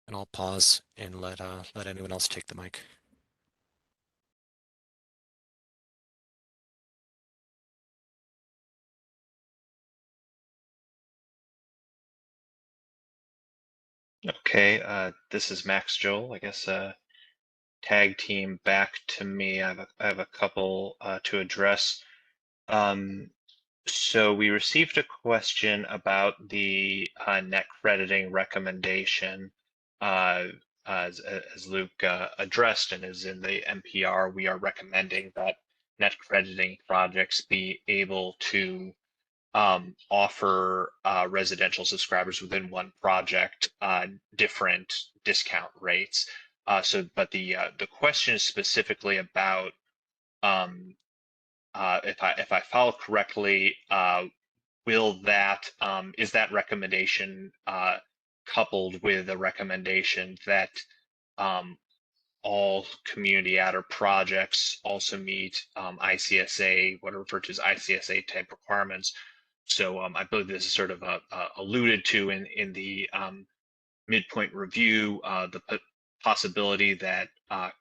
And I'll pause and let anyone else take the mic. Okay, this is Max Joel. I guess tag team back to me. I have a couple to address. So we received a question about the net crediting recommendation. As Luke addressed and is in the NPR, we are recommending that net crediting projects be able to offer residential subscribers within one project different discount rates. But the question is specifically about if I follow correctly, will that is that recommendation coupled with a recommendation that all community adder projects also meet ICSA, what are referred to as ICSA type requirements? So I believe this is sort of alluded to in the midpoint review, the possibility that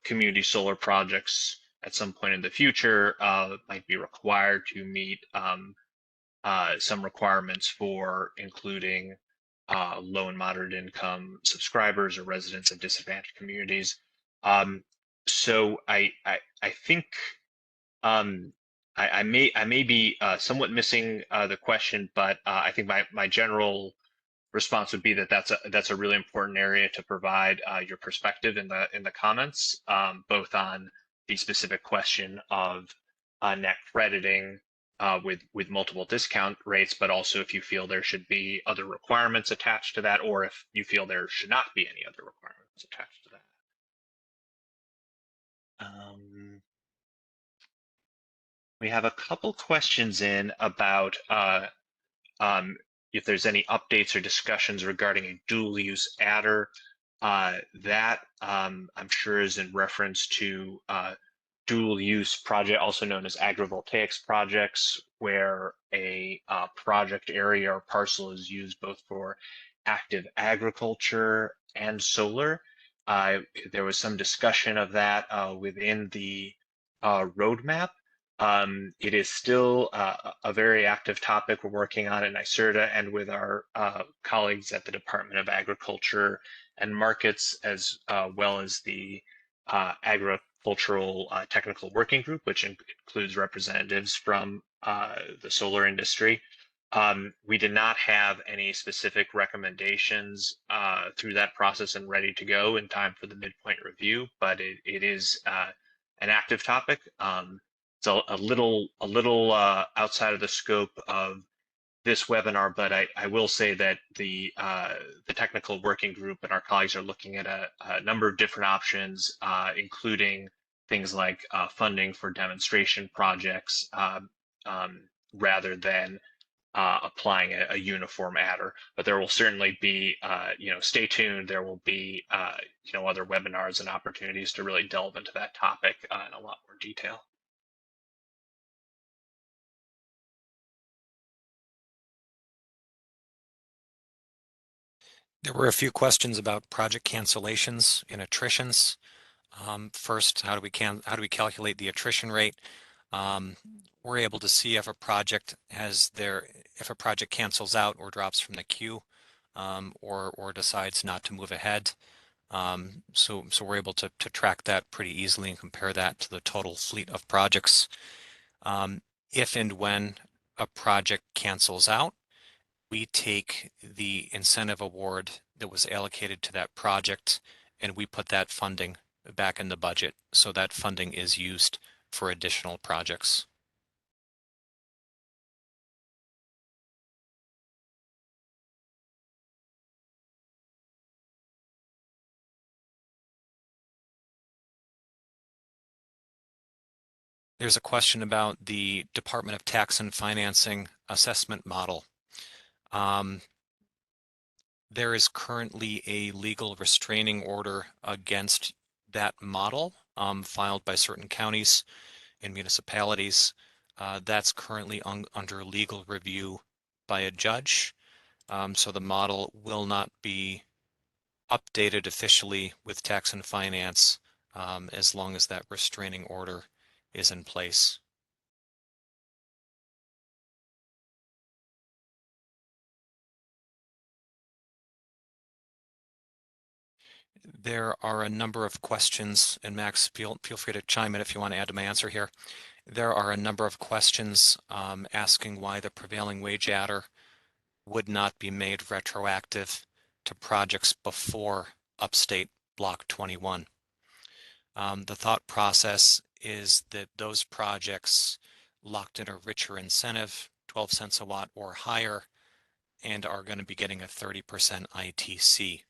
community solar projects at some point in the future might be required to meet some requirements for including low and moderate income subscribers or residents of disadvantaged communities. So I think I may be somewhat missing the question, but I think my general response would be that that's a really important area to provide your perspective in the comments, both on the specific question of net crediting with multiple discount rates, but also if you feel there should be other requirements attached to that, or if you feel there should not be any other requirements attached to that. We have a couple questions in about if there's any updates or discussions regarding a dual use adder. That I'm sure is in reference to dual use project, also known as agrivoltaics projects, where a project area or parcel is used both for active agriculture and solar. There was some discussion of that within the roadmap. It is still a very active topic we're working on in NYSERDA and with our colleagues at the Department of Agriculture and Markets, as well as the Agricultural Technical Working Group, which includes representatives from the solar industry. We did not have any specific recommendations through that process and ready to go in time for the midpoint review, but it is an active topic. It's a little outside of the scope of this webinar, but I will say that the technical working group and our colleagues are looking at a number of different options, including things like funding for demonstration projects rather than applying a uniform adder. But there will certainly be, stay tuned. There will be, other webinars and opportunities to really delve into that topic in a lot more detail. There were a few questions about project cancellations and attritions. First, how do we calculate the attrition rate? We're able to see if a project cancels out or drops from the queue, or decides not to move ahead. So we're able to track that pretty easily and compare that to the total fleet of projects. If and when a project cancels out, we take the incentive award that was allocated to that project and we put that funding back in the budget. So that funding is used for additional projects. There's a question about the Department of Tax and Financing assessment model. There is currently a legal restraining order against that model filed by certain counties and municipalities. That's currently under legal review by a judge. So the model will not be updated officially with tax and finance as long as that restraining order is in place. There are a number of questions, and Max, feel free to chime in if you want to add to my answer here. There are a number of questions asking why the prevailing wage adder would not be made retroactive to projects before Upstate Block 21. The thought process is that those projects locked in a richer incentive, 12 cents a watt or higher, and are going to be getting a 30% ITC.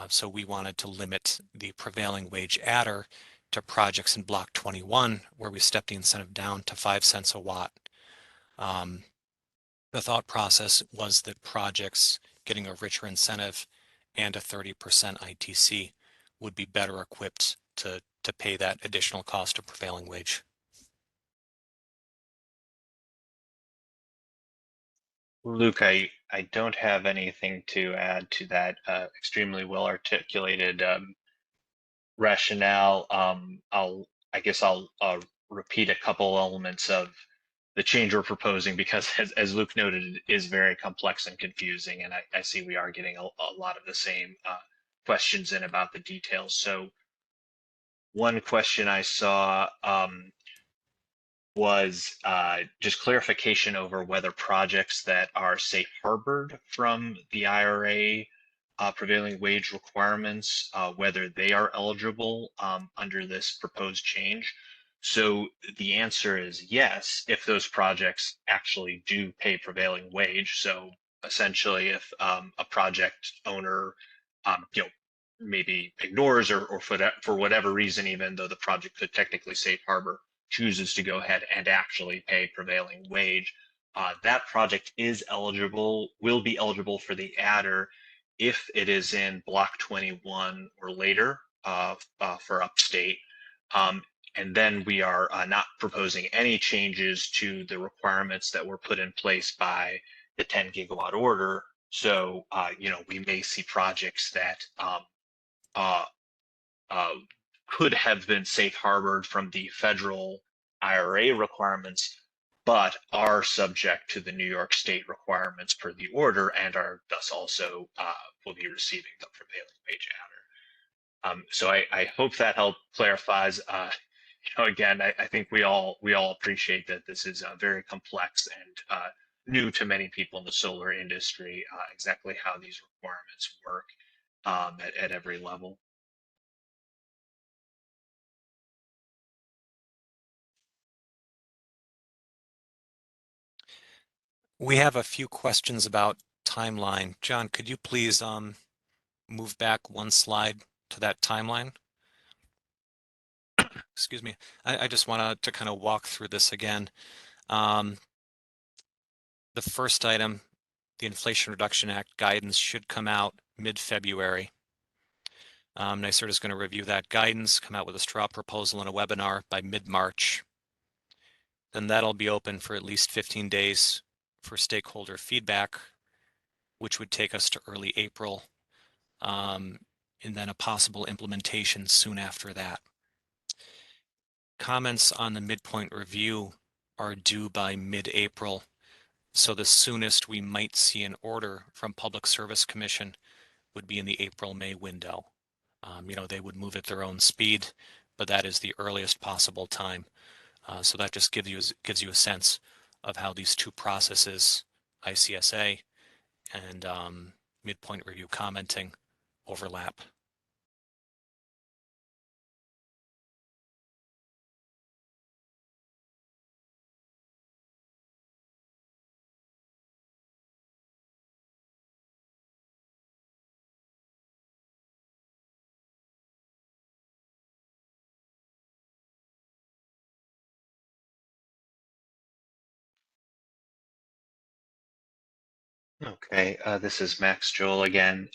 So we wanted to limit the prevailing wage adder to projects in Block 21, where we stepped the incentive down to 5 cents a watt. The thought process was that projects getting a richer incentive and a 30% ITC would be better equipped to pay that additional cost of prevailing wage. Luke, I don't have anything to add to that extremely well articulated rationale. I guess I'll repeat a couple elements of the change we're proposing because, as Luke noted, it is very complex and confusing, and I see we are getting a lot of the same questions in about the details. So one question I saw was just clarification over whether projects that are safe harbored from the IRA prevailing wage requirements, whether they are eligible under this proposed change. So the answer is yes, if those projects actually do pay prevailing wage. So essentially, if a project owner, maybe ignores or for whatever reason, even though the project could technically safe harbor, chooses to go ahead and actually pay prevailing wage, that project will be eligible for the adder if it is in Block 21 or later for upstate. And then we are not proposing any changes to the requirements that were put in place by the 10 gigawatt order. So, we may see projects that could have been safe harbored from the federal IRA requirements, but are subject to the New York State requirements per the order and are thus also will be receiving the prevailing wage adder. So I hope that helped clarifies. Again, I think we all appreciate that this is very complex and new to many people in the solar industry, exactly how these requirements work at every level. We have a few questions about timeline. John, could you please move back one slide to that timeline? Excuse me. I just want to kind of walk through this again. The first item, the Inflation Reduction Act guidance should come out mid-February. NYSERDA is going to review that guidance, come out with a straw proposal in a webinar by mid-March. Then that'll be open for at least 15 days for stakeholder feedback, which would take us to early April, and then a possible implementation soon after that. Comments on the midpoint review are due by mid-April, so the soonest we might see an order from Public Service Commission would be in the April-May window. They would move at their own speed, but that is the earliest possible time. So that just gives you a sense of how these two processes, ICSA and midpoint review commenting, overlap. Okay, this is Max Joel again.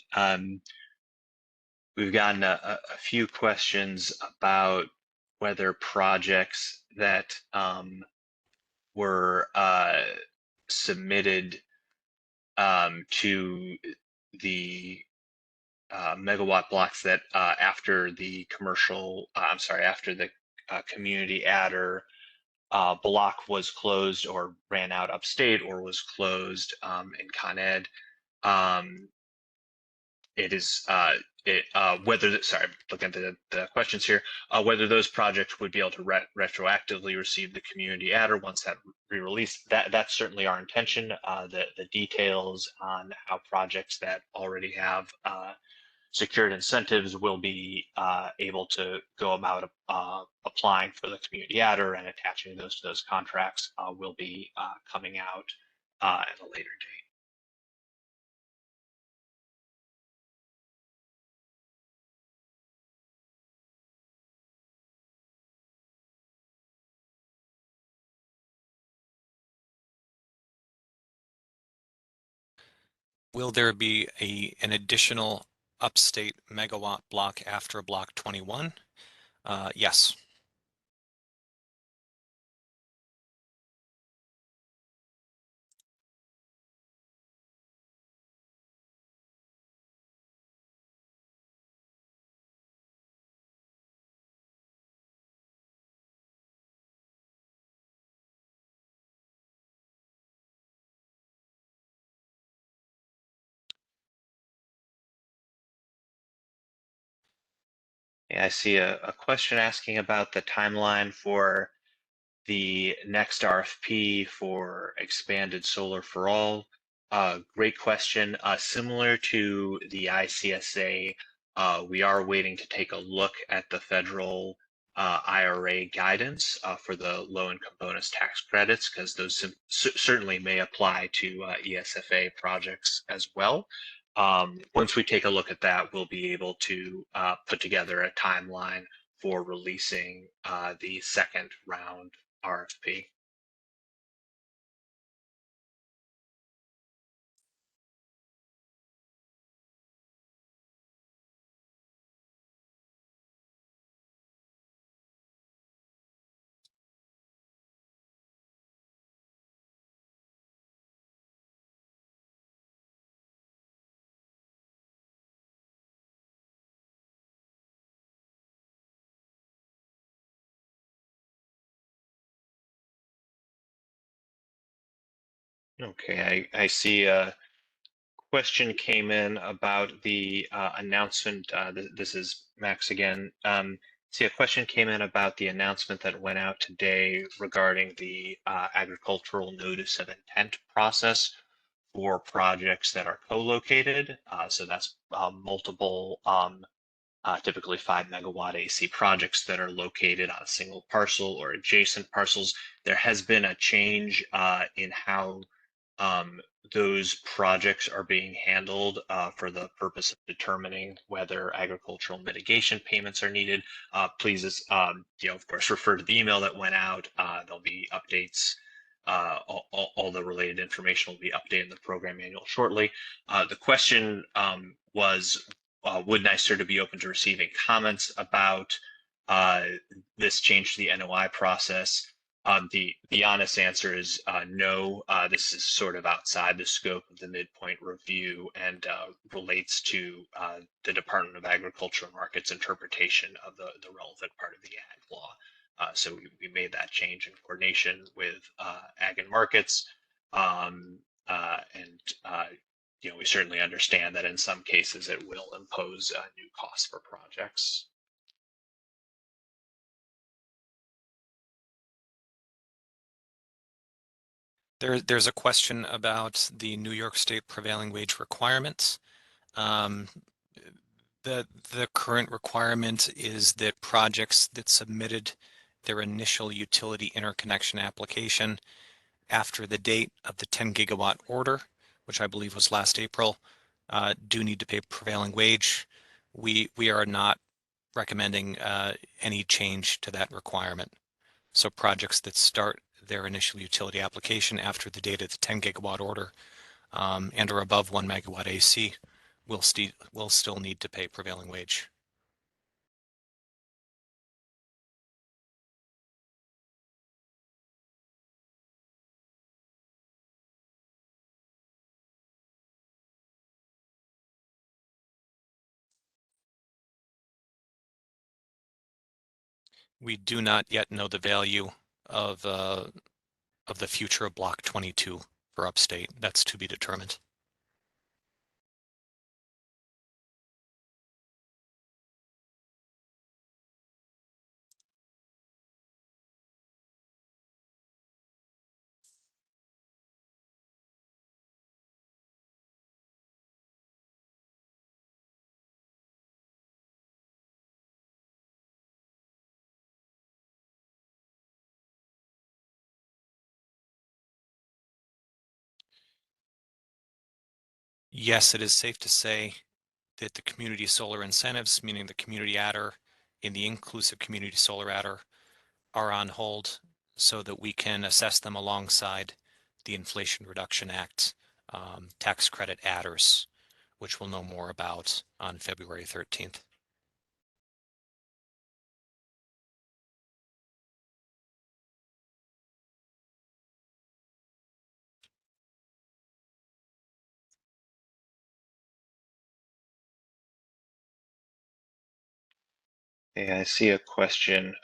We've gotten a few questions about whether projects that were submitted to the megawatt blocks that after the community adder block was closed or ran out upstate or was closed in Con Ed. It is looking at the questions here, whether those projects would be able to retroactively receive the community adder once that re-released. That's certainly our intention. The details on how projects that already have secured incentives will be able to go about applying for the community adder and attaching those to those contracts will be coming out at a later date. Will there be an additional upstate megawatt block after block 21? Yes. I see a question asking about the timeline for the next RFP for expanded solar for all. Great question. Similar to the ICSA, we are waiting to take a look at the federal IRA guidance for the low-income bonus tax credits, because those certainly may apply to ESFA projects as well. Once we take a look at that, we'll be able to put together a timeline for releasing the second round RFP. Okay, I see a question came in about the announcement. This is Max again. See, a question came in about the announcement that went out today regarding the agricultural notice of intent process for projects that are co-located. So that's multiple, typically 5 megawatt AC projects that are located on a single parcel or adjacent parcels. There has been a change in how those projects are being handled for the purpose of determining whether agricultural mitigation payments are needed. Please, of course, refer to the email that went out. There'll be updates. All the related information will be updated in the program manual shortly. The question was, would NYSERDA be open to receiving comments about this change to the NOI process? The honest answer is no. This is sort of outside the scope of the midpoint review and relates to the Department of Agriculture and Markets interpretation of the relevant part of the ag law. So we made that change in coordination with Ag and Markets, we certainly understand that in some cases it will impose new costs for projects. There's a question about the New York State prevailing wage requirements. The current requirement is that projects that submitted their initial utility interconnection application after the date of the 10 gigawatt order, which I believe was last April, do need to pay prevailing wage. We are not recommending any change to that requirement. So projects that start their initial utility application after the date of the 10 gigawatt order and are above 1 megawatt AC will still need to pay prevailing wage. We do not yet know the value of the future of Block 22 for upstate. That's to be determined. Yes, it is safe to say that the community solar incentives, meaning the community adder and the inclusive community solar adder, are on hold so that we can assess them alongside the Inflation Reduction Act tax credit adders, which we'll know more about on February 13th. Okay, I see a question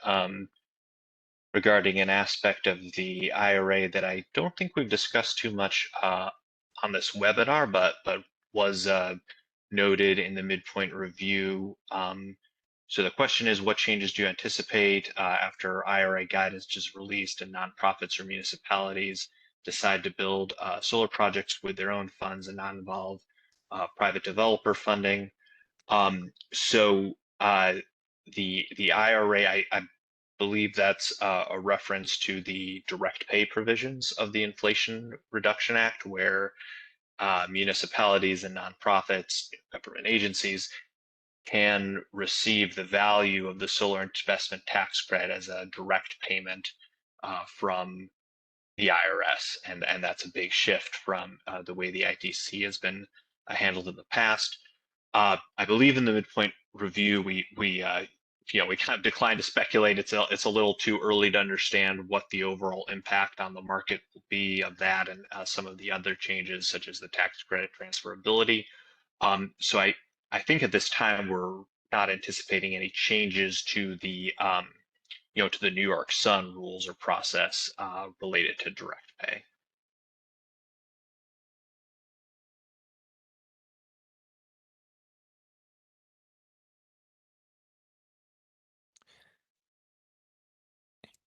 regarding an aspect of the IRA that I don't think we've discussed too much on this webinar, but was noted in the midpoint review. So the question is, what changes do you anticipate after IRA guidance is released and nonprofits or municipalities decide to build solar projects with their own funds and not involve private developer funding? The IRA, I believe that's a reference to the direct pay provisions of the Inflation Reduction Act, where municipalities and nonprofits, government agencies, can receive the value of the solar investment tax credit as a direct payment from the IRS, and that's a big shift from the way the ITC has been handled in the past. I believe in the midpoint review, we kind of declined to speculate. It's a little too early to understand what the overall impact on the market will be of that and some of the other changes, such as the tax credit transferability. So I think at this time we're not anticipating any changes to the to the New York Sun rules or process related to direct pay.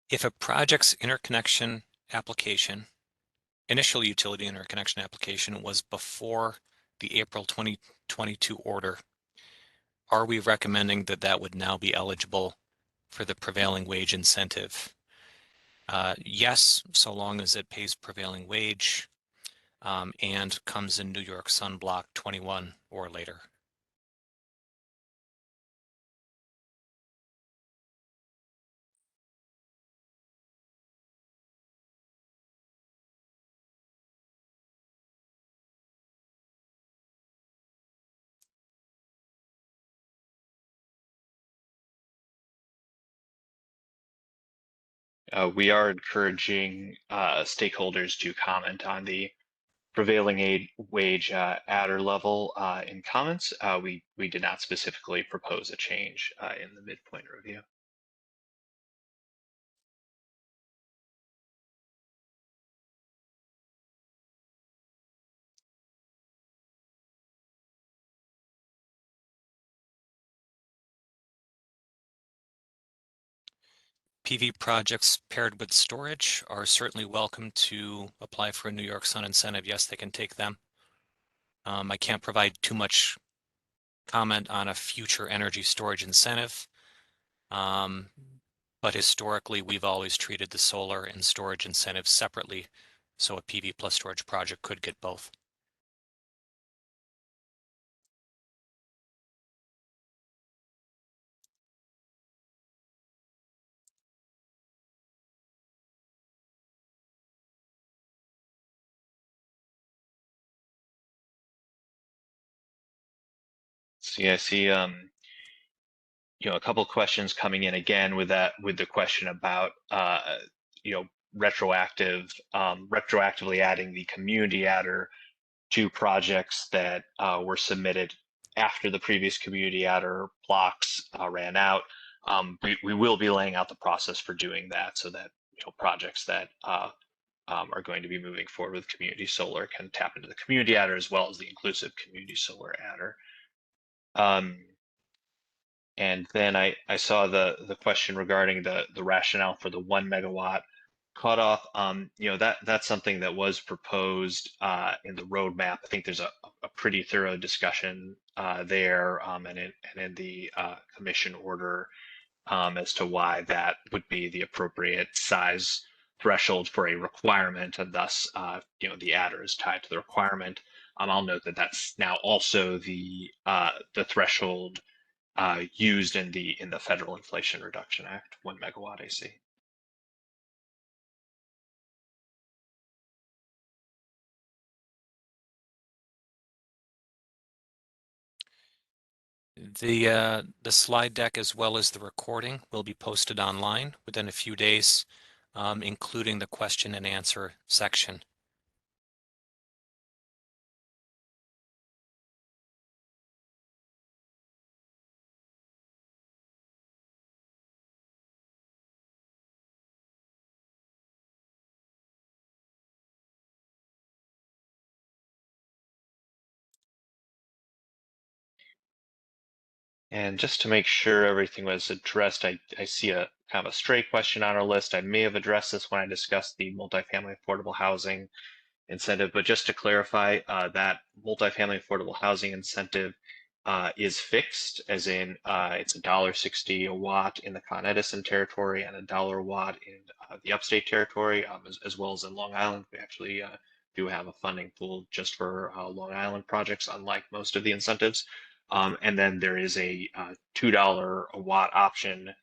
If a project's interconnection application, initial utility interconnection application, was before the April 2022 order, are we recommending that that would now be eligible for the prevailing wage incentive? Yes, so long as it pays prevailing wage. and comes in New York Sun Block 21 or later. We are encouraging stakeholders to comment on the prevailing wage adder level in comments. We did not specifically propose a change in the midpoint review. PV projects paired with storage are certainly welcome to apply for a New York Sun incentive. Yes, they can take them. I can't provide too much comment on a future energy storage incentive. But historically, we've always treated the solar and storage incentives separately, so a PV plus storage project could get both. So yeah, I see a couple of questions coming in again with the question about retroactively adding the community adder to projects that were submitted after the previous community adder blocks ran out. We will be laying out the process for doing that so that projects that are going to be moving forward with community solar can tap into the community adder as well as the inclusive community solar adder. And then I saw the question regarding the rationale for the 1 megawatt cutoff. That's something that was proposed in the roadmap. I think there's a pretty thorough discussion there and in the commission order as to why that would be the appropriate size threshold for a requirement, and thus the adder is tied to the requirement. I'll note that that's now also the threshold used in the Federal Inflation Reduction Act, 1 megawatt AC. The slide deck as well as the recording will be posted online within a few days, including the question and answer section. And just to make sure everything was addressed, I see a kind of a stray question on our list. I may have addressed this when I discussed the multifamily affordable housing incentive, but just to clarify, that multifamily affordable housing incentive is fixed, as in it's $1.60 a watt in the Con Edison territory and $1 a watt in the upstate territory, as well as in Long Island. We actually do have a funding pool just for Long Island projects, unlike most of the incentives. And then there is a $2 a watt option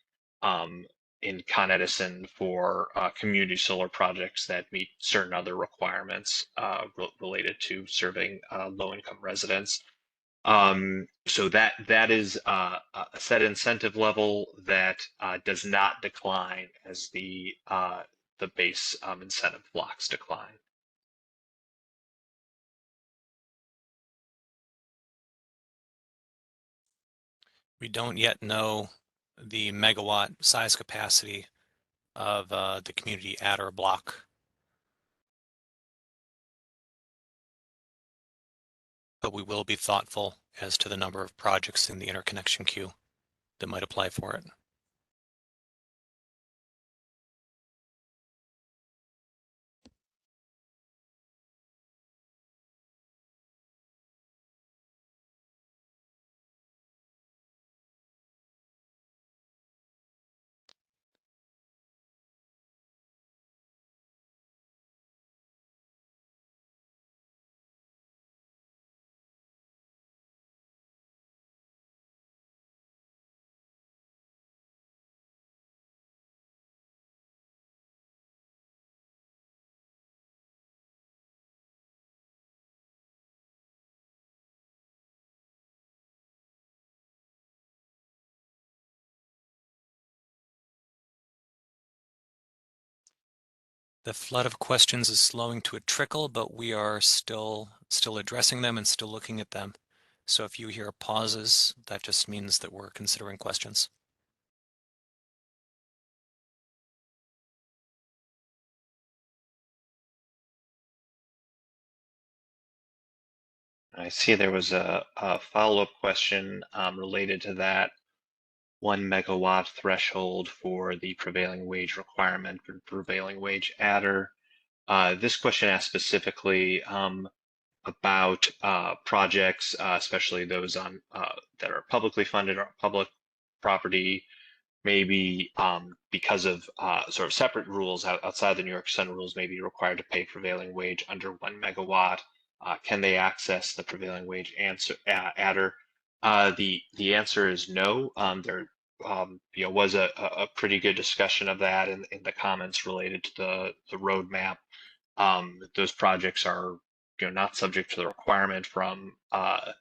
in Con Edison for community solar projects that meet certain other requirements related to serving low-income residents. So that is a set incentive level that does not decline as the base incentive blocks decline. We don't yet know the megawatt size capacity of the community adder block, but we will be thoughtful as to the number of projects in the interconnection queue that might apply for it. The flood of questions is slowing to a trickle, but we are still addressing them and still looking at them. So if you hear pauses, that just means that we're considering questions. I see there was a follow-up question related to that 1 megawatt threshold for the prevailing wage requirement for prevailing wage adder. This question asked specifically about projects, especially those on that are publicly funded or public property, maybe because of sort of separate rules outside the New York Sun rules, may be required to pay prevailing wage under 1 megawatt. Can they access the prevailing wage adder? The answer is no. There was a pretty good discussion of that in the comments related to the roadmap. Those projects are not subject to the requirement from the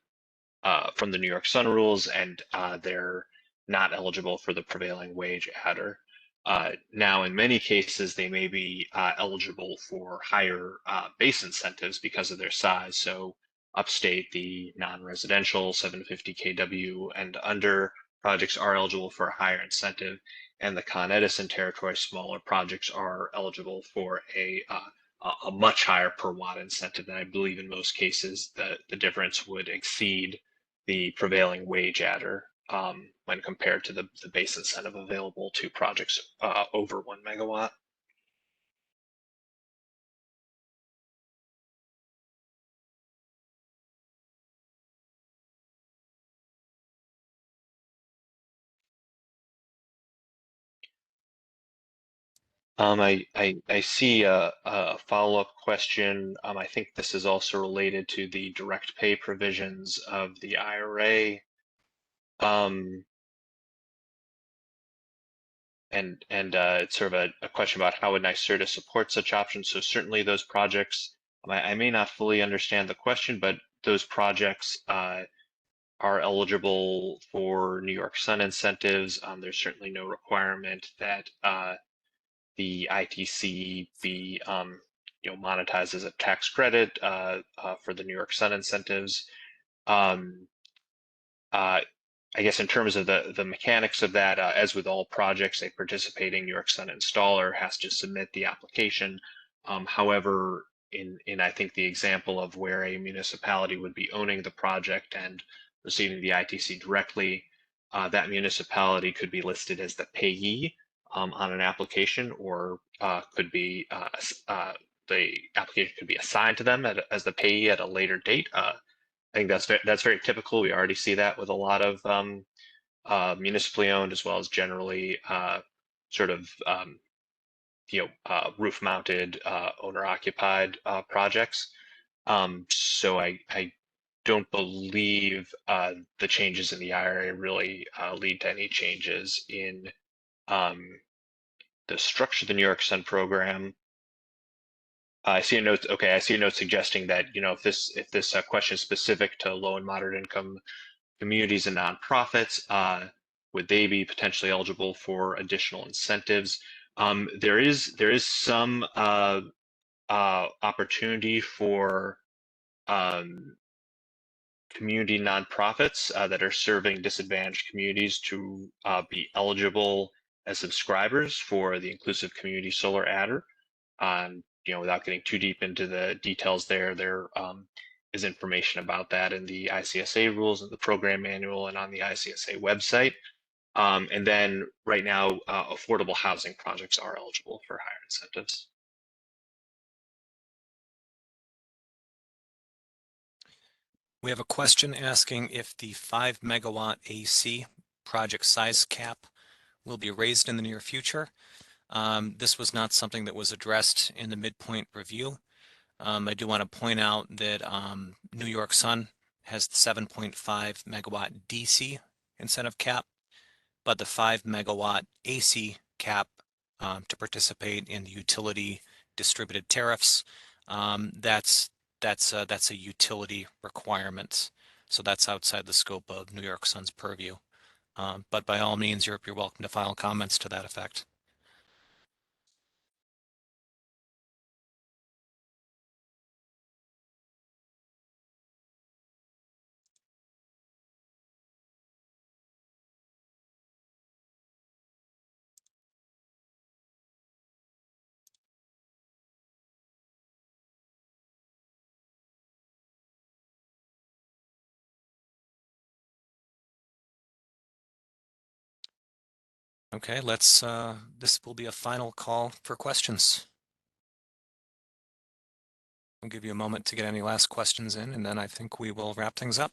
New York Sun rules, and they're not eligible for the prevailing wage adder. Now, in many cases, they may be eligible for higher base incentives because of their size. So upstate, the non-residential 750 kW and under projects are eligible for a higher incentive, and the Con Edison territory, smaller projects are eligible for a much higher per watt incentive. And I believe in most cases the difference would exceed the prevailing wage adder when compared to the base incentive available to projects over 1 megawatt. I see a follow-up question. I think this is also related to the direct pay provisions of the IRA. And it's sort of a question about how would NYSERDA support such options. So certainly those projects, I may not fully understand the question, but those projects are eligible for New York Sun incentives. There's certainly no requirement that the ITC be monetized as a tax credit for the New York Sun incentives. Um, I guess in terms of the mechanics of that, as with all projects, a participating New York Sun installer has to submit the application. However, in I think the example of where a municipality would be owning the project and receiving the ITC directly, that municipality could be listed as the payee on an application, or could be the application could be assigned to them as the payee at a later date. I think that's very typical. We already see that with a lot of municipally owned, as well as generally sort of roof-mounted, owner-occupied projects. So I don't believe the changes in the IRA really lead to any changes in the structure of the New York Sun program. I see a note. Okay, I see a note suggesting that if this question is specific to low and moderate income communities and nonprofits, would they be potentially eligible for additional incentives? There is some opportunity for community nonprofits that are serving disadvantaged communities to be eligible as subscribers for the Inclusive Community Solar Adder. Without getting too deep into the details there is information about that in the ICSA rules and the program manual and on the ICSA website. And then right now, affordable housing projects are eligible for higher incentives. We have a question asking if the 5 megawatt AC project size cap will be raised in the near future. This was not something that was addressed in the midpoint review. I do want to point out that New York Sun has the 7.5 megawatt DC incentive cap, but the 5 megawatt AC cap to participate in the utility distributed tariffs, that's a utility requirement. So that's outside the scope of New York Sun's purview. But by all means, you're welcome to file comments to that effect. Okay, this will be a final call for questions. I'll give you a moment to get any last questions in, and then I think we will wrap things up.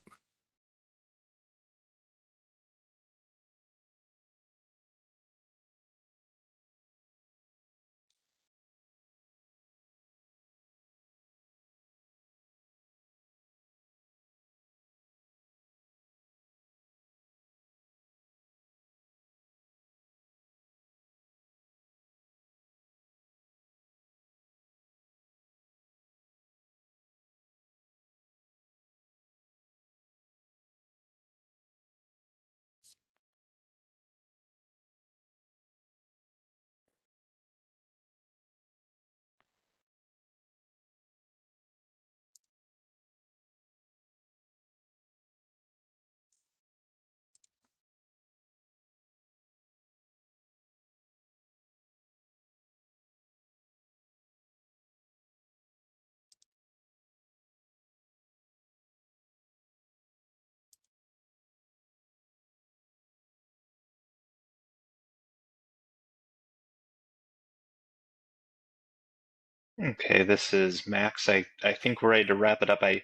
Okay, this is Max. I think we're ready to wrap it up. I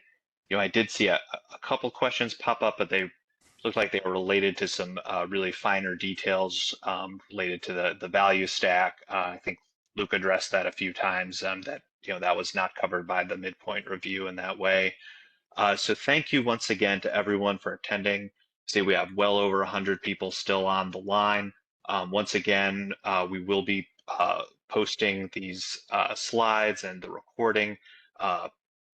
did see a couple questions pop up, but they looked like they were related to some really finer details related to the value stack. I think Luke addressed that a few times, that that was not covered by the midpoint review in that way. So thank you once again to everyone for attending. See, we have well over 100 people still on the line. Once again, we will be posting these slides and the recording.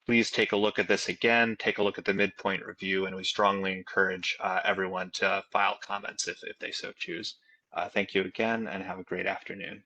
Please take a look at this again, take a look at the midpoint review, and we strongly encourage everyone to file comments if they so choose. Thank you again, and have a great afternoon.